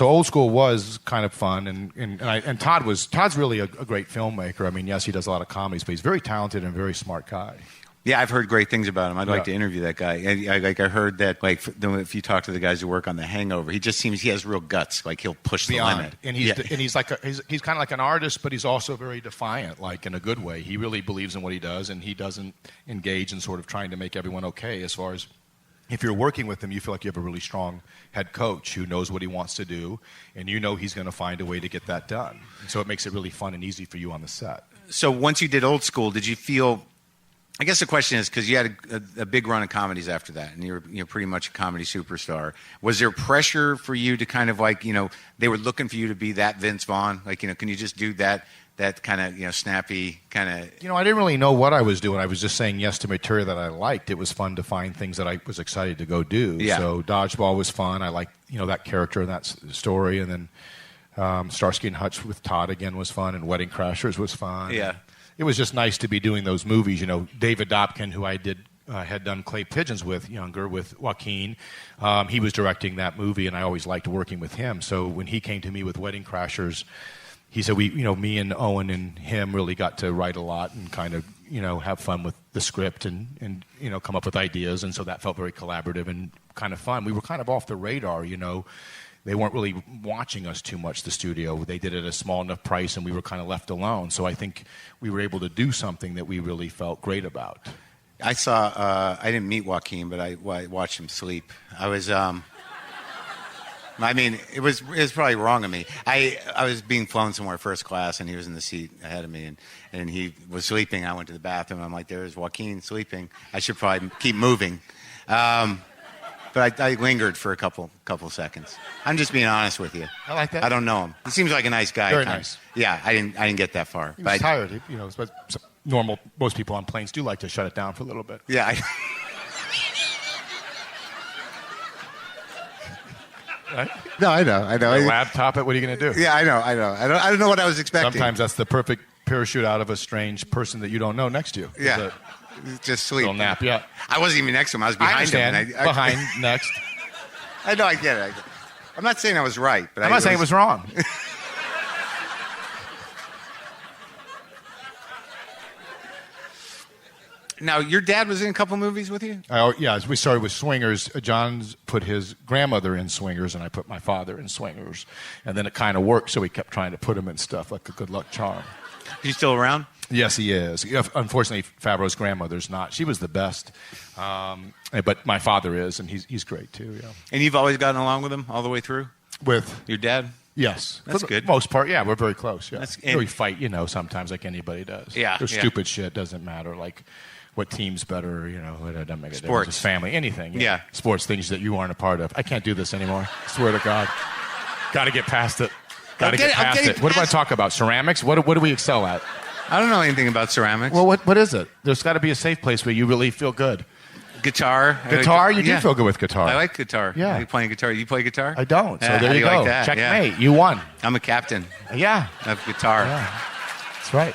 Old School was kind of fun, and Todd's really a great filmmaker. I mean, yes, he does a lot of comedies, but he's very talented and a very smart guy. Yeah, I've heard great things about him. I'd like to interview that guy. I heard that, if you talk to the guys who work on The Hangover, he just seems he has real guts. Like he'll push the limit. And he's he's kind of like an artist, but he's also very defiant, like in a good way. He really believes in what he does, and he doesn't engage in sort of trying to make everyone okay. As far as if you're working with him, you feel like you have a really strong head coach who knows what he wants to do, and he's going to find a way to get that done. And so it makes it really fun and easy for you on the set. So once you did Old School, did you feel? I guess the question is, because you had a big run of comedies after that, and you're pretty much a comedy superstar. Was there pressure for you to kind of they were looking for you to be that Vince Vaughn? Can you just do that kind of snappy kind of? I didn't really know what I was doing. I was just saying yes to material that I liked. It was fun to find things that I was excited to go do. Yeah. So Dodgeball was fun. I liked that character and that story, and then Starsky and Hutch with Todd again was fun, and Wedding Crashers was fun. Yeah. It was just nice to be doing those movies. David Dobkin, who I had done Clay Pigeons with Joaquin, he was directing that movie, and I always liked working with him. So when he came to me with Wedding Crashers, he said me and Owen and him really got to write a lot and kind of have fun with the script and come up with ideas, and so that felt very collaborative and kind of fun. We were kind of off the radar, They weren't really watching us too much, the studio. They did it at a small enough price, and we were kind of left alone. So I think we were able to do something that we really felt great about. I saw, I didn't meet Joaquin, but I watched him sleep. I was, it was probably wrong of me. I was being flown somewhere first class, and he was in the seat ahead of me, and he was sleeping. I went to the bathroom, and I'm like, there's Joaquin sleeping. I should probably keep moving. But I lingered for a couple seconds. I'm just being honest with you. I like that. I don't know him. He seems like a nice guy. Very nice. Yeah, I didn't get that far. He was tired. But normal. Most people on planes do like to shut it down for a little bit. Yeah. Right? No, I know. A laptop it. What are you going to do? Yeah, I know. I don't know what I was expecting. Sometimes that's the perfect parachute out of a strange person that you don't don't know next to you. Yeah. Just sleep. Little nap, yeah. I wasn't even next to him. I was behind him. Behind, next. I know, I get it. I'm not saying I was right. But I'm not saying it was wrong. Now, your dad was in a couple movies with you? Yeah, we started with Swingers. John's put his grandmother in Swingers, and I put my father in Swingers. And then it kind of worked, so we kept trying to put him in stuff like a good luck charm. Is he still around? Yes, he is. Unfortunately, Favreau's grandmother's not. She was the best. But my father is, and he's great, too. Yeah. And you've always gotten along with him all the way through? With? Your dad? Yes. That's good. For the most part, yeah, we're very close. Yeah. And we fight, sometimes like anybody does. Yeah. There's stupid shit. Doesn't matter. Like what team's better, it doesn't make a Sports. difference. It's family, anything. Yeah. Sports, things that you aren't a part of. I can't do this anymore. I swear to God. Got to get past it. Got to get past it. What do I talk about? Ceramics? What do we excel at? I don't know anything about ceramics. Well, what is it? There's got to be a safe place where you really feel good. Guitar. Guitar? You do feel good with guitar. I like guitar. Yeah. I like playing guitar. You play guitar? I don't. So Yeah, there how do you you go. like that? Checkmate. Yeah. You won. I'm a captain Yeah. of guitar. Yeah. That's right.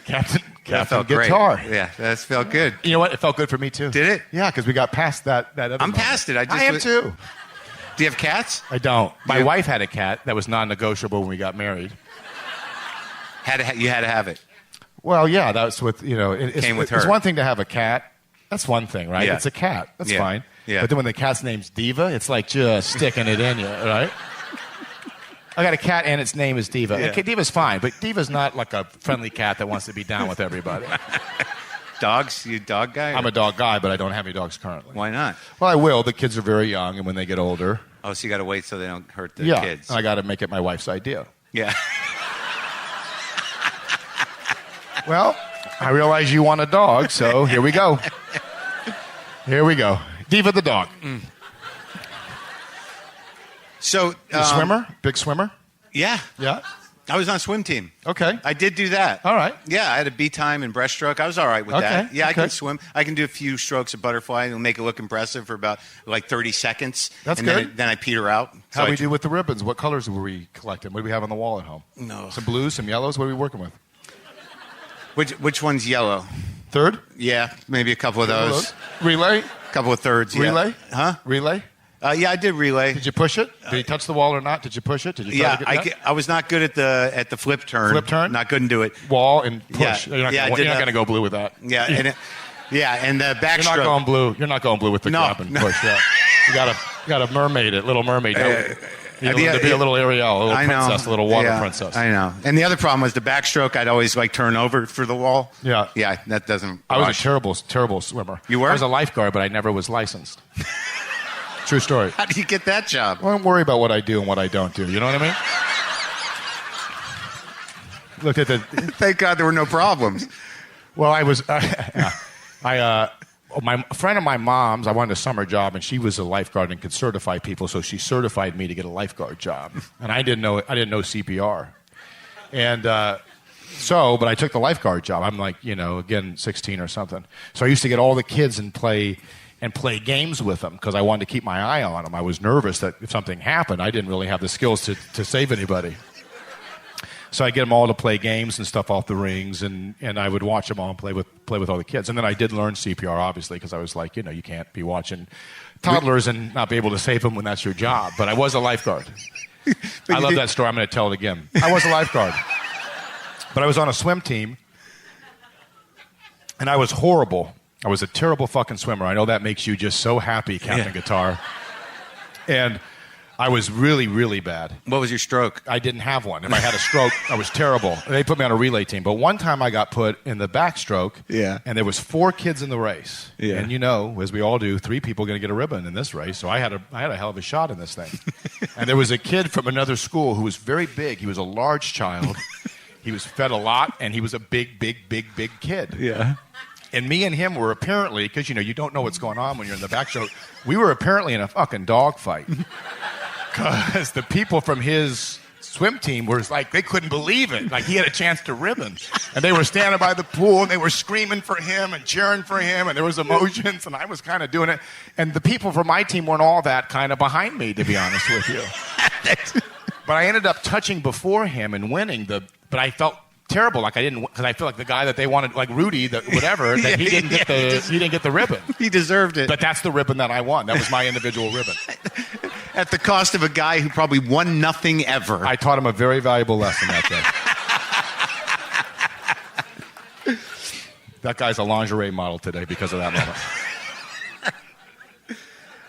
Captain That felt Guitar. great. Yeah, that felt good. You know what? It felt good for me too. Did it? Yeah, because we got past that other I'm moment. past it. I am too. Do you have cats? I don't. My You- wife had a cat that was non-negotiable when we got married. You had to have it. Well, yeah, that was with, you know, it's, Came with it's her. one thing to have a cat. That's one thing, right? Yeah. It's a cat. That's Yeah. fine. Yeah. But then when the cat's name's Diva, it's like just sticking it in you, right? I got a cat and its name is Diva. Yeah. Okay, Diva's fine, but Diva's not like a friendly cat that wants to be down with everybody. Dogs? You a dog guy? I'm a dog guy, but I don't have any dogs currently. Why not? Well, I will. The kids are very young, and when they get older, Oh, so you got to wait so they don't hurt the yeah, kids. I got to make it my wife's idea. Yeah. Well, I realize you want a dog, so here we go. Here we go. Diva the dog. So, You a swimmer? Big swimmer? Yeah. Yeah. I was on a swim team. Okay. I did do that. All right. Yeah, I had a B time in breaststroke. I was all right with Okay, that. Yeah, I okay. can swim. I can do a few strokes of butterfly. It'll make it look impressive for about like 30 seconds. That's and good. Then I peter out. How So do I we do with the ribbons? What colors were we collecting? What do we have on the wall at home? No. Some blues, some yellows. What are we working with? Which one's yellow? Third? Yeah, maybe a couple of those. Relay? A couple of thirds. Yeah. Relay? Huh? Relay? Yeah, I did relay. Did you push it? Did you touch the wall or not? Did you push it? Did you try Yeah, to get that? I was not good at the flip turn. Flip turn? Not good to do it. Wall and push. Yeah. You're not Yeah, I gonna- did you're not that. going to go blue with that. Yeah, and and the backstroke. You're not going blue. You're not going blue with the No, grab and no. push. Yeah. You got to mermaid it, little mermaid. You know, yeah, to be a little Ariel, a little I know. princess, a little water Yeah, princess. I know. And the other problem was the backstroke. I'd always like turn over for the wall. Yeah. Yeah, that doesn't. I was wash. a terrible swimmer. You were? I was a lifeguard, but I never was licensed. True story. How do you get that job? I don't worry about what I do and what I don't do. You know what I mean? Looked at the. Thank God there were no problems. Well, I was. My friend of my mom's. I wanted a summer job, and she was a lifeguard and could certify people, so she certified me to get a lifeguard job, and I didn't know CPR, and but I took the lifeguard job. I'm like, again, 16 or something. So I used to get all the kids and play games with them because I wanted to keep my eye on them. I was nervous that if something happened, I didn't really have the skills to save anybody. So I get them all to play games and stuff off the rings, and I would watch them all and play with all the kids. And then I did learn CPR, obviously, because I was like, you can't be watching toddlers and not be able to save them when that's your job. But I was a lifeguard. I love that story. I'm going to tell it again. I was a lifeguard. But I was on a swim team, and I was horrible. I was a terrible fucking swimmer. I know that makes you just so happy, Captain Guitar. And I was really, really bad. What was your stroke? I didn't have one. If I had a stroke, I was terrible. They put me on a relay team. But one time I got put in the backstroke, and there was 4 kids in the race. Yeah. And as we all do, 3 people are going to get a ribbon in this race. So I had a hell of a shot in this thing. And there was a kid from another school who was very big. He was a large child. He was fed a lot, and he was a big kid. Yeah. And me and him were apparently, because you don't know what's going on when you're in the backstroke, we were apparently in a fucking dogfight. Because the people from his swim team were like, they couldn't believe it. Like, he had a chance to ribbon. And they were standing by the pool, and they were screaming for him and cheering for him, and there was emotions, and I was kind of doing it. And the people from my team weren't all that kind of behind me, to be honest with you. But I ended up touching before him and winning but I felt terrible, like I didn't, because I feel like the guy that they wanted, like Rudy, that he didn't get the ribbon. He deserved it. But that's the ribbon that I won. That was my individual ribbon. At the cost of a guy who probably won nothing ever. I taught him a very valuable lesson that day. That guy's a lingerie model today because of that moment.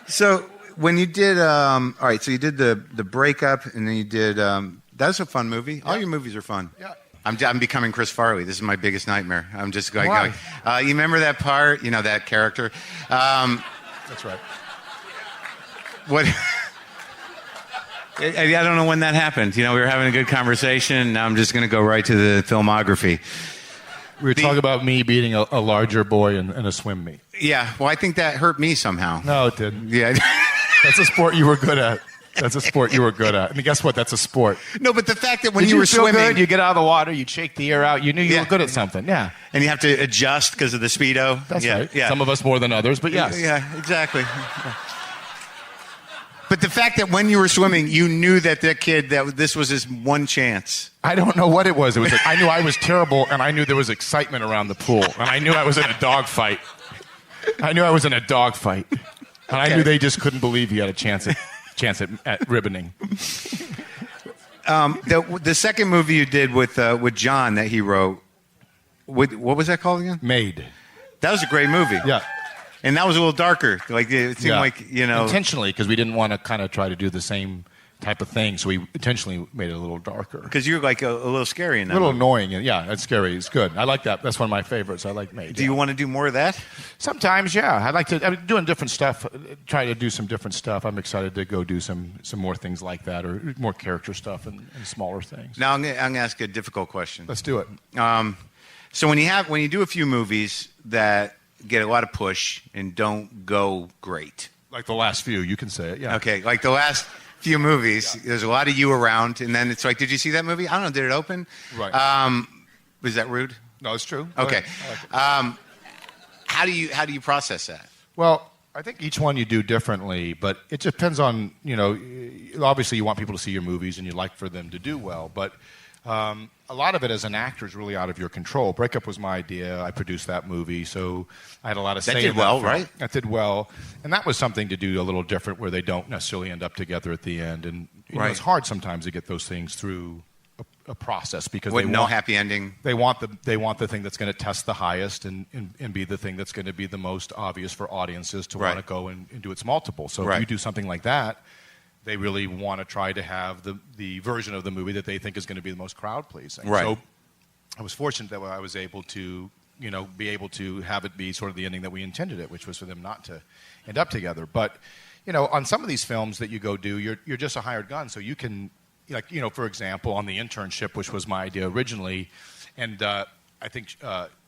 So when you did, all right, so you did the breakup, and then you did, that was a fun movie. All your movies are fun. Yeah. I'm becoming Chris Farley. This is my biggest nightmare. I'm just going. Why? You remember that part? That character. That's right. What? I don't know when that happened. We were having a good conversation. Now I'm just going to go right to the filmography. We were talking about me beating a larger boy in a swim meet. Yeah. Well, I think that hurt me somehow. No, it didn't. Yeah. That's a sport you were good at. That's a sport you were good at. I mean, guess what? That's a sport. No, but the fact that when Did you were feel swimming, good? You get out of the water, you shake the air out. You knew you were good at something. Yeah, and you have to adjust because of the Speedo. that's yeah, right. Yeah. Some of us more than others, but yes. Yeah, exactly. But the fact that when you were swimming, you knew that kid, that this was his one chance. I don't know what it was. It was. I knew I was terrible, and I knew there was excitement around the pool, and I knew I was in a dogfight. And I knew they just couldn't believe he had a chance at ribboning. The second movie you did with John that he wrote, what was that called again? Made. That was a great movie. Yeah. And that was a little darker. Like it seemed like, intentionally, because we didn't want to kind of try to do the same type of thing, so we intentionally made it a little darker. Because you're like a little scary in that. A little movie. annoying, and yeah, it's scary. It's good. I like that. That's one of my favorites. I like Made. Do you want to do more of that? Sometimes, yeah. I like to. I'm doing different stuff. Try to do some different stuff. I'm excited to go do some more things like that, or more character stuff and smaller things. Now I'm going to ask a difficult question. Let's do it. So when you do a few movies that get a lot of push and don't go great. Like the last few, you can say it. Yeah. Okay, like the last few movies, there's a lot of you around, and then it's like, did you see that movie? I don't know, did it open? Right. Was that rude? No, it's true. Okay. I like it. How do you process that? Well, I think each one you do differently, but it depends on, obviously you want people to see your movies and you like for them to do well, but a lot of it as an actor is really out of your control. Breakup was my idea. I produced that movie, so I had a lot of say in that. That did well, right? That did well. And that was something to do a little different where they don't necessarily end up together at the end. And it's hard sometimes to get those things through a process because no happy ending. They want the thing that's going to test the highest and be the thing that's going to be the most obvious for audiences to want to go and do its multiple. So if you do something like that, they really want to try to have the version of the movie that they think is going to be the most crowd pleasing. Right. So I was fortunate that I was able to, be able to have it be sort of the ending that we intended it, which was for them not to end up together. But, on some of these films that you go do, you're just a hired gun, so you can, for example, on The Internship, which was my idea originally, and I think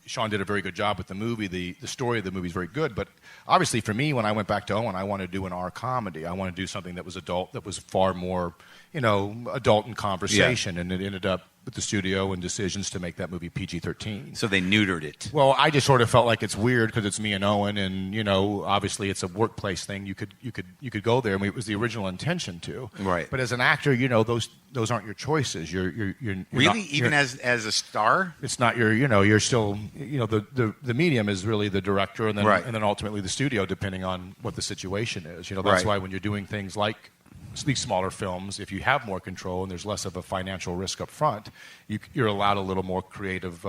Sean did a very good job with the movie. The story of the movie is very good, but obviously for me, when I went back to Owen, I wanted to do an R comedy. I wanted to do something that was adult, that was far more, adult in conversation, and it ended up with the studio and decisions to make that movie PG-13. So they neutered it. Well, I just sort of felt like it's weird because it's me and Owen, and obviously it's a workplace thing. You could go there, and it was the original intention to. Right. But as an actor, those aren't your choices. You're really not, even as a star. It's not you're still the medium is really the director, and then ultimately the studio, depending on what the situation is. That's why when you're doing things like these smaller films, if you have more control and there's less of a financial risk up front, you're allowed a little more creative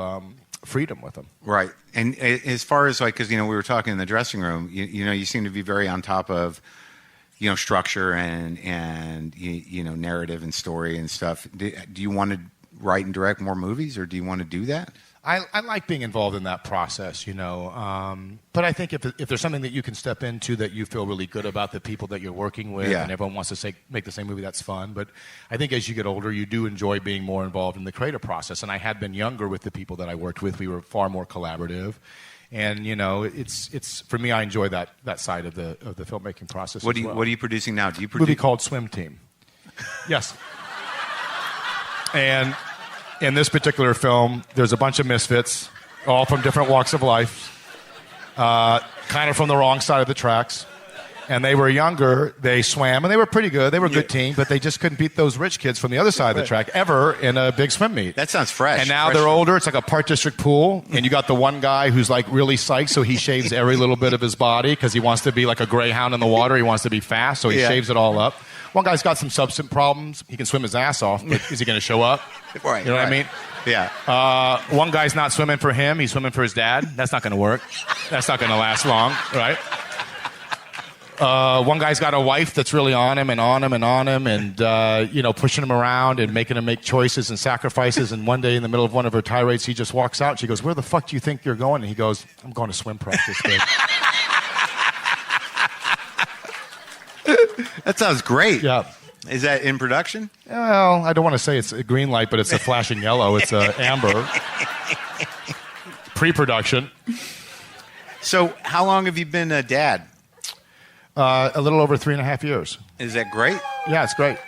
freedom with them. Right. And as far as because we were talking in the dressing room, you seem to be very on top of structure and narrative and story and stuff. Do you want to write and direct more movies, or do you want to do that? I like being involved in that process, but I think if there's something that you can step into that you feel really good about, the people that you're working with, and everyone wants to make the same movie, that's fun. But I think as you get older, you do enjoy being more involved in the creative process. And I had been younger with the people that I worked with. We were far more collaborative. And it's for me, I enjoy that side of the filmmaking process. What are you producing now? Do you produce a movie called Swim Team? Yes. And in this particular film, there's a bunch of misfits, all from different walks of life, kind of from the wrong side of the tracks. And they were younger, they swam, and they were pretty good. They were a good team, but they just couldn't beat those rich kids from the other side of the track ever in a big swim meet. That sounds fresh. And now they're older. It's like a Park District pool, and you got the one guy who's like really psyched, so he shaves every little bit of his body because he wants to be like a greyhound in the water. He wants to be fast, so he shaves it all up. One guy's got some substance problems. He can swim his ass off, but is he going to show up? Right. You know what I mean? Yeah. One guy's not swimming for him. He's swimming for his dad. That's not going to work. That's not going to last long, right? One guy's got a wife that's really on him and pushing him around and making him make choices and sacrifices. And one day in the middle of one of her tirades, he just walks out. She goes, "Where the fuck do you think you're going?" And he goes, "I'm going to swim practice, babe." That sounds great. Yeah. Is that in production? Well, I don't want to say it's a green light, but it's a flashing yellow. It's a amber. Pre-production. So how long have you been a dad? A little over 3.5 years. Is that great? Yeah, it's great.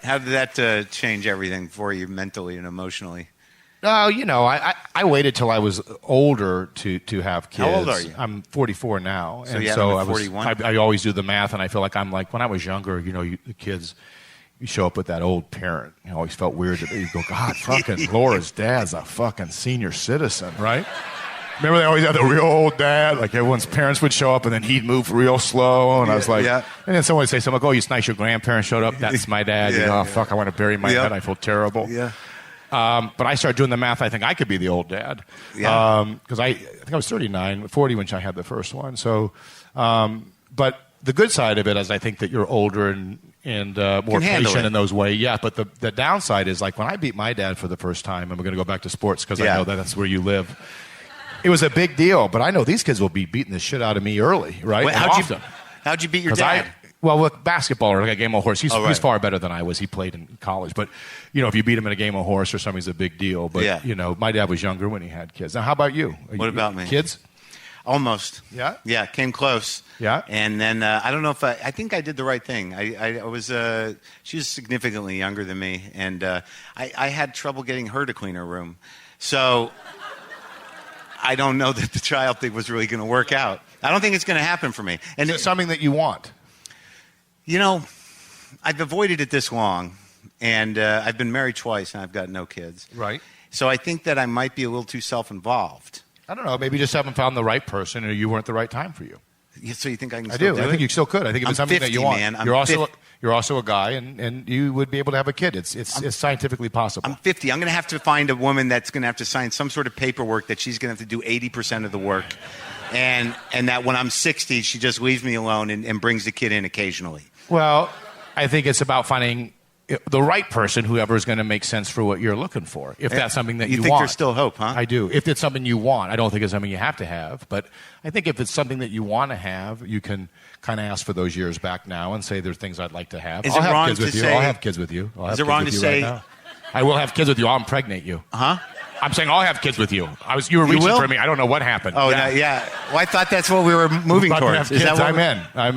How did that change everything for you mentally and emotionally? I waited till I was older to have kids. How old are you? I'm 44 now. So and you had so them at I was, 41? I always do the math, and I feel like I'm like, when I was younger, the kids, you show up with that old parent. I always felt weird that you go, God, fucking Laura's dad's a fucking senior citizen, right? Remember they always had the real old dad? Like everyone's parents would show up and then he'd move real slow. And I was like, and then someone would say something like, oh, it's nice your grandparents showed up. That's my dad. Fuck, I want to bury my head. I feel terrible. Yeah. But I started doing the math. I think I could be the old dad. Yeah. Because I think I was 40 when I had the first one. So, but the good side of it is I think that you're older and more patient in those ways. Yeah, but the downside is like when I beat my dad for the first time, and we're going to go back to sports because I know that's where you live. It was a big deal, but I know these kids will be beating the shit out of me early, right? Wait, how'd you beat your dad? With basketball or like a game of horse, he's far better than I was. He played in college. But, if you beat him in a game of horse or something, it's a big deal. But, my dad was younger when he had kids. Now, how about you? What about me? Kids? Almost. Yeah? Yeah, came close. Yeah? And then I don't know if I think I did the right thing. I was, she was significantly younger than me. And I had trouble getting her to clean her room. So I don't know that the child thing was really going to work out. I don't think it's going to happen for me. And it's something that you want. I've avoided it this long, and I've been married twice, and I've got no kids. Right. So I think that I might be a little too self-involved. I don't know. Maybe you just haven't found the right person, or you weren't the right time for you. So you think I can still do it? I think you still could. I think if it's something 50, that you want. Man. You're also a guy, and you would be able to have a kid. It's scientifically possible. I'm 50. I'm going to have to find a woman that's going to have to sign some sort of paperwork that she's going to have to do 80% of the work. And that when I'm 60, she just leaves me alone and brings the kid in occasionally. Well, I think it's about finding the right person, whoever is going to make sense for what you're looking for. If that's something that you want. You think there's still hope, huh? I do. If it's something you want. I don't think it's something you have to have. But I think if it's something that you want to have, you can kind of ask for those years back now and say there's things I'd like to have. Is it wrong to say? I'll have kids with you. Is it wrong to say? I will have kids with you. I'll impregnate you. Huh? I'm saying I'll have kids with you. You were reaching for me. I don't know what happened. Oh, yeah. Well, I thought that's what we were moving towards. Is that what I'm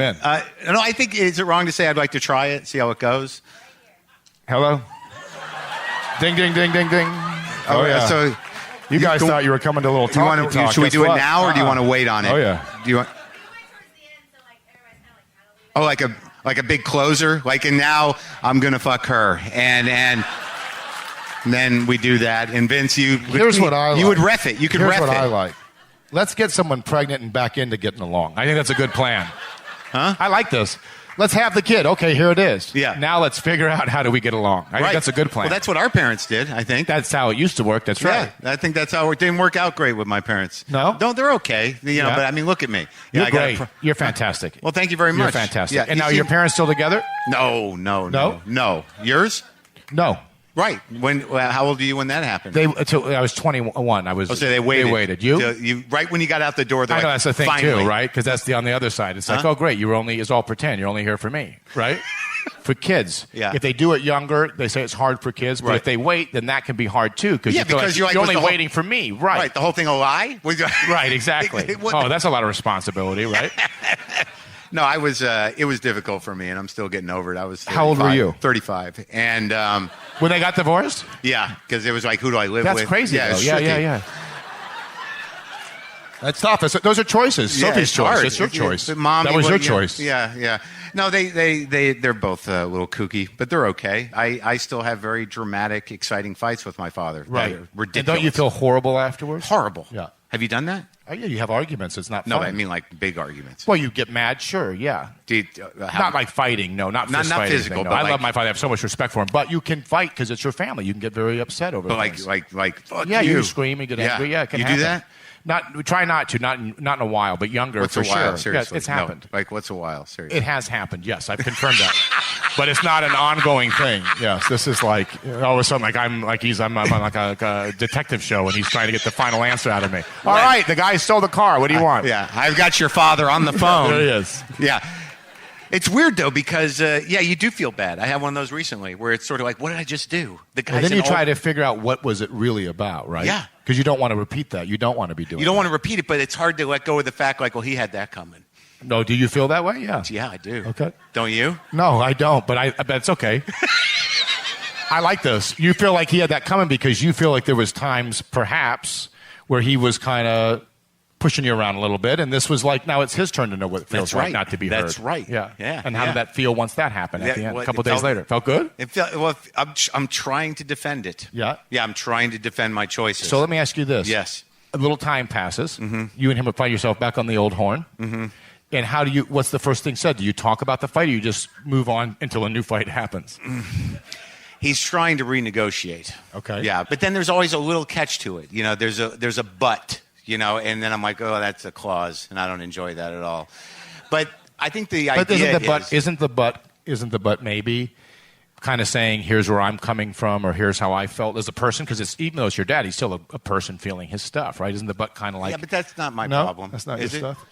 in. No, I think, is it wrong to say I'd like to try it, see how it goes? Hello? Ding, ding, ding, ding, ding. Oh, yeah. So you guys thought you were coming to a little talk. Should we do it now, or do you want to wait on it? Oh, yeah. Do you want? Oh, like a big closer? And now I'm going to fuck her. And then we do that. And Vince, here's what I like. You would ref it. You could ref it. Here's what I like. Let's get someone pregnant and back into getting along. I think that's a good plan. Huh? I like this. Let's have the kid. Okay, here it is. Yeah. Now let's figure out how do we get along. I think that's a good plan. Well, that's what our parents did, I think. That's how it used to work. That's right. I think that's how it didn't work out great with my parents. No? No, they're okay. But I mean, look at me. You're great. You're fantastic. Well, thank you very much. You're fantastic. Yeah, and now your parents still together? No. Yours? No. Right. How old are you when that happened? I was 21. So they waited. They waited. You? Right when you got out the door. I know that's the thing too, right? Because that's on the other side. It's like, oh, great, it's all pretend. You're only here for me, right? For kids. Yeah. If they do it younger, they say it's hard for kids. But if they wait, then that can be hard too. Because you're only waiting for me, right? Right. The whole thing a lie. Right. Exactly. Oh, that's a lot of responsibility, right? No, it was difficult for me, and I'm still getting over it. I was 35, How old were you? 35. And when they got divorced? Yeah, because it was like, who do I live with? That's crazy. Yeah, yeah. That's tough. Those are choices. Sophie's choice. Hard. It's your choice. Mom, that was your choice. Yeah. No, they're both a little kooky, but they're okay. I still have very dramatic, exciting fights with my father. Right. Ridiculous. And don't you feel horrible afterwards? Horrible. Yeah. Have you done that? Oh, yeah, you have arguments. It's not fun. No, I mean like big arguments. Well, you get mad, sure, yeah. Not like fighting, no, not physical. But I love my father. I have so much respect for him. But you can fight because it's your family. You can get very upset over things. Like fuck you. You scream and get angry. Yeah, it can you happen. Do that? Try not to. Not in a while, but younger. What's for a while? Sure. Seriously, yeah, it's happened. No, what's a while? Seriously, it has happened. Yes, I've confirmed that. But it's not an ongoing thing. Yes, this is like all of a sudden, I'm on like a detective show, and he's trying to get the final answer out of me. All right, the guy stole the car. What do you want? Yeah, I've got your father on the phone. There he is. Yeah. It's weird, though, because, you do feel bad. I had one of those recently where it's sort of like, what did I just do? And then you try to figure out what was it really about, right? Yeah. Because you don't want to repeat that. You don't want to be doing You don't want to repeat it, but it's hard to let go of the fact, like, well, he had that coming. No, do you feel that way? Yeah. Yeah, I do. Okay. Don't you? No, I don't, but I bet it's okay. I like this. You feel like he had that coming because you feel like there was times, perhaps, where he was kind of pushing you around a little bit, and this was like, now it's his turn to know what it feels like not to be heard. That's right. Yeah. Yeah. And how did that feel once that happened at the end, well, a couple days later? Felt good? It felt, well, I'm trying to defend it. Yeah? Yeah, I'm trying to defend my choices. So let me ask you this. Yes. A little time passes. Mm-hmm. You and him would find yourself back on the old horn. Mm-hmm. And what's the first thing said? Do you talk about the fight, or you just move on until a new fight happens? He's trying to renegotiate. Okay. Yeah, but then there's always a little catch to it. You know, there's a but, you know, and then I'm like, oh, that's a clause, and I don't enjoy that at all. But I think the idea isn't the but maybe kind of saying, here's where I'm coming from, or here's how I felt as a person? Because even though it's your dad, he's still a person feeling his stuff, right? Isn't the but kind of like... Yeah, but that's not my no, problem. That's not your stuff?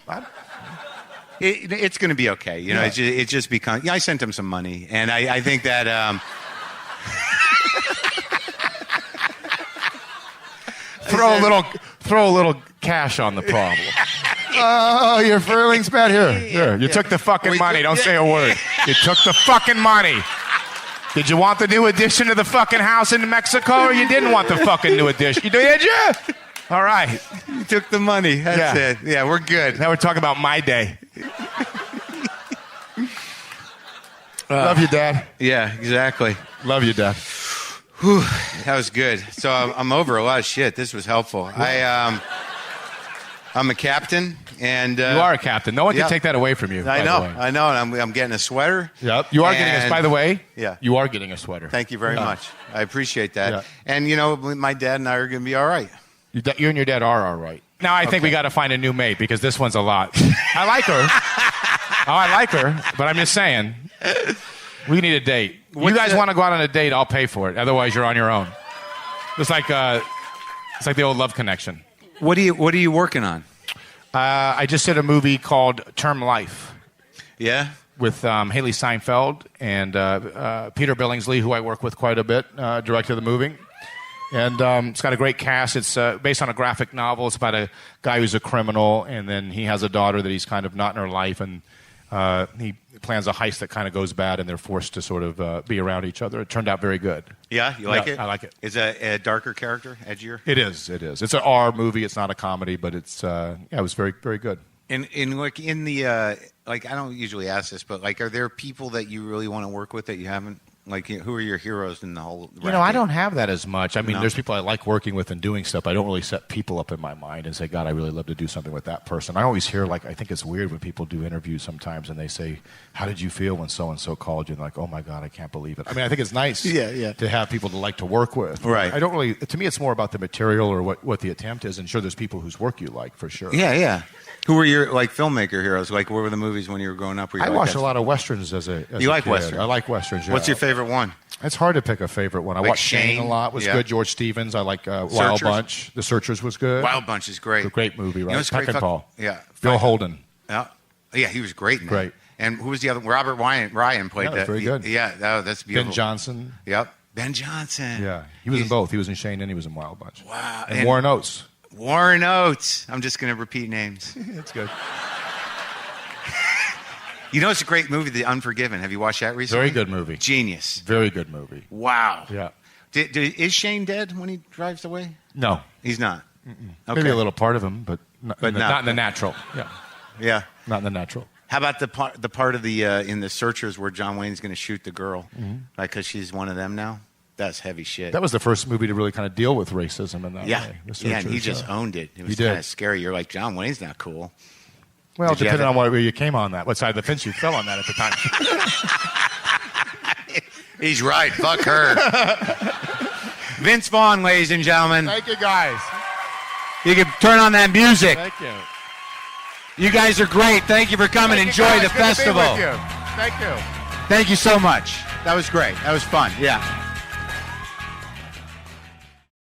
It's going to be okay. You know, it just becomes... Yeah, I sent him some money, and I think that... Throw a little cash on the problem. Oh, your feelings bad. Here. You took the fucking money. Don't say a word. You took the fucking money. Did you want the new addition to the fucking house in Mexico, or you didn't want the fucking new addition? Did you? All right. You took the money. That's it. Yeah, we're good. Now we're talking about my day. Love you, Dad. Yeah, exactly. Love you, Dad. Whew, that was good. So I'm over a lot of shit. This was helpful. I'm a captain, and you are a captain. No one can take that away from you. I know, and I'm getting a sweater. Yep, you are getting us. By the way, yeah, you are getting a sweater. Thank you very much. I appreciate that. Yeah. And you know, my dad and I are going to be all right. You and your dad are all right. Now I think we got to find a new mate because this one's a lot. I like her. I like her, but I'm just saying. We need a date. You guys want to go out on a date, I'll pay for it. Otherwise, you're on your own. It's like the old Love Connection. What are you working on? I just did a movie called Term Life. Yeah? With Haley Seinfeld and Peter Billingsley, who I work with quite a bit, directed the movie. And it's got a great cast. It's based on a graphic novel. It's about a guy who's a criminal, and then he has a daughter that he's kind of not in her life, and he plans a heist that kind of goes bad, and they're forced to sort of be around each other. It turned out very good. Yeah, you like it? I like it. Is it a darker character, edgier? It is. It's an R movie. It's not a comedy, but it was very, very good. I don't usually ask this, but like, are there people that you really want to work with that you haven't? Like, who are your heroes in the whole racket? I don't have that as much. I mean, there's people I like working with and doing stuff. I don't really set people up in my mind and say, God, I really love to do something with that person. I always hear, I think it's weird when people do interviews sometimes and they say, how did you feel when so-and-so called you? And like, oh, my God, I can't believe it. I mean, I think it's nice to have people to like to work with. Right. I don't really, to me, it's more about the material or what the attempt is. And sure, there's people whose work you like, for sure. Yeah, yeah. Who were your filmmaker heroes? Like, what were the movies when you were growing up? I watched a lot of westerns as a You like kid. westerns? I like westerns, yeah. What's your favorite one? It's hard to pick a favorite one. I watched Shane a lot. Was good. George Stevens. I like Wild Bunch. The Searchers was good. Wild Bunch is great. It's a great movie, right? Peckinpah. Yeah. Bill Holden. Yeah, he was great in Great. That. And who was the other? Robert Ryan played that. Very good. Yeah, that's beautiful. Ben Johnson. Yep. Ben Johnson. Yeah. He was in both. He was in Shane and he was in Wild Bunch. Wow. And Warren Oates. Warren Oates. I'm just going to repeat names. That's good. You know, it's a great movie, The Unforgiven. Have you watched that recently? Very good movie. Genius. Very good movie. Wow. Yeah. Is Shane dead when he drives away? No. He's not. Okay. Maybe a little part of him, but not in the natural. Yeah. Yeah. Not in the natural. How about the part of the in the Searchers where John Wayne's going to shoot the girl, like because she's one of them now? That's heavy shit. That was the first movie to really kind of deal with racism in that way. Yeah, and he just owned it. It was kind of scary. You're like, John Wayne's not cool. Well, depending on where you came on that, what side of the fence you fell on that at the time. He's right. Fuck her. Vince Vaughn, ladies and gentlemen. Thank you, guys. You can turn on that music. Thank you. You guys are great. Thank you for coming. Enjoy the festival. Thank you. Thank you so much. That was great. That was fun. Yeah.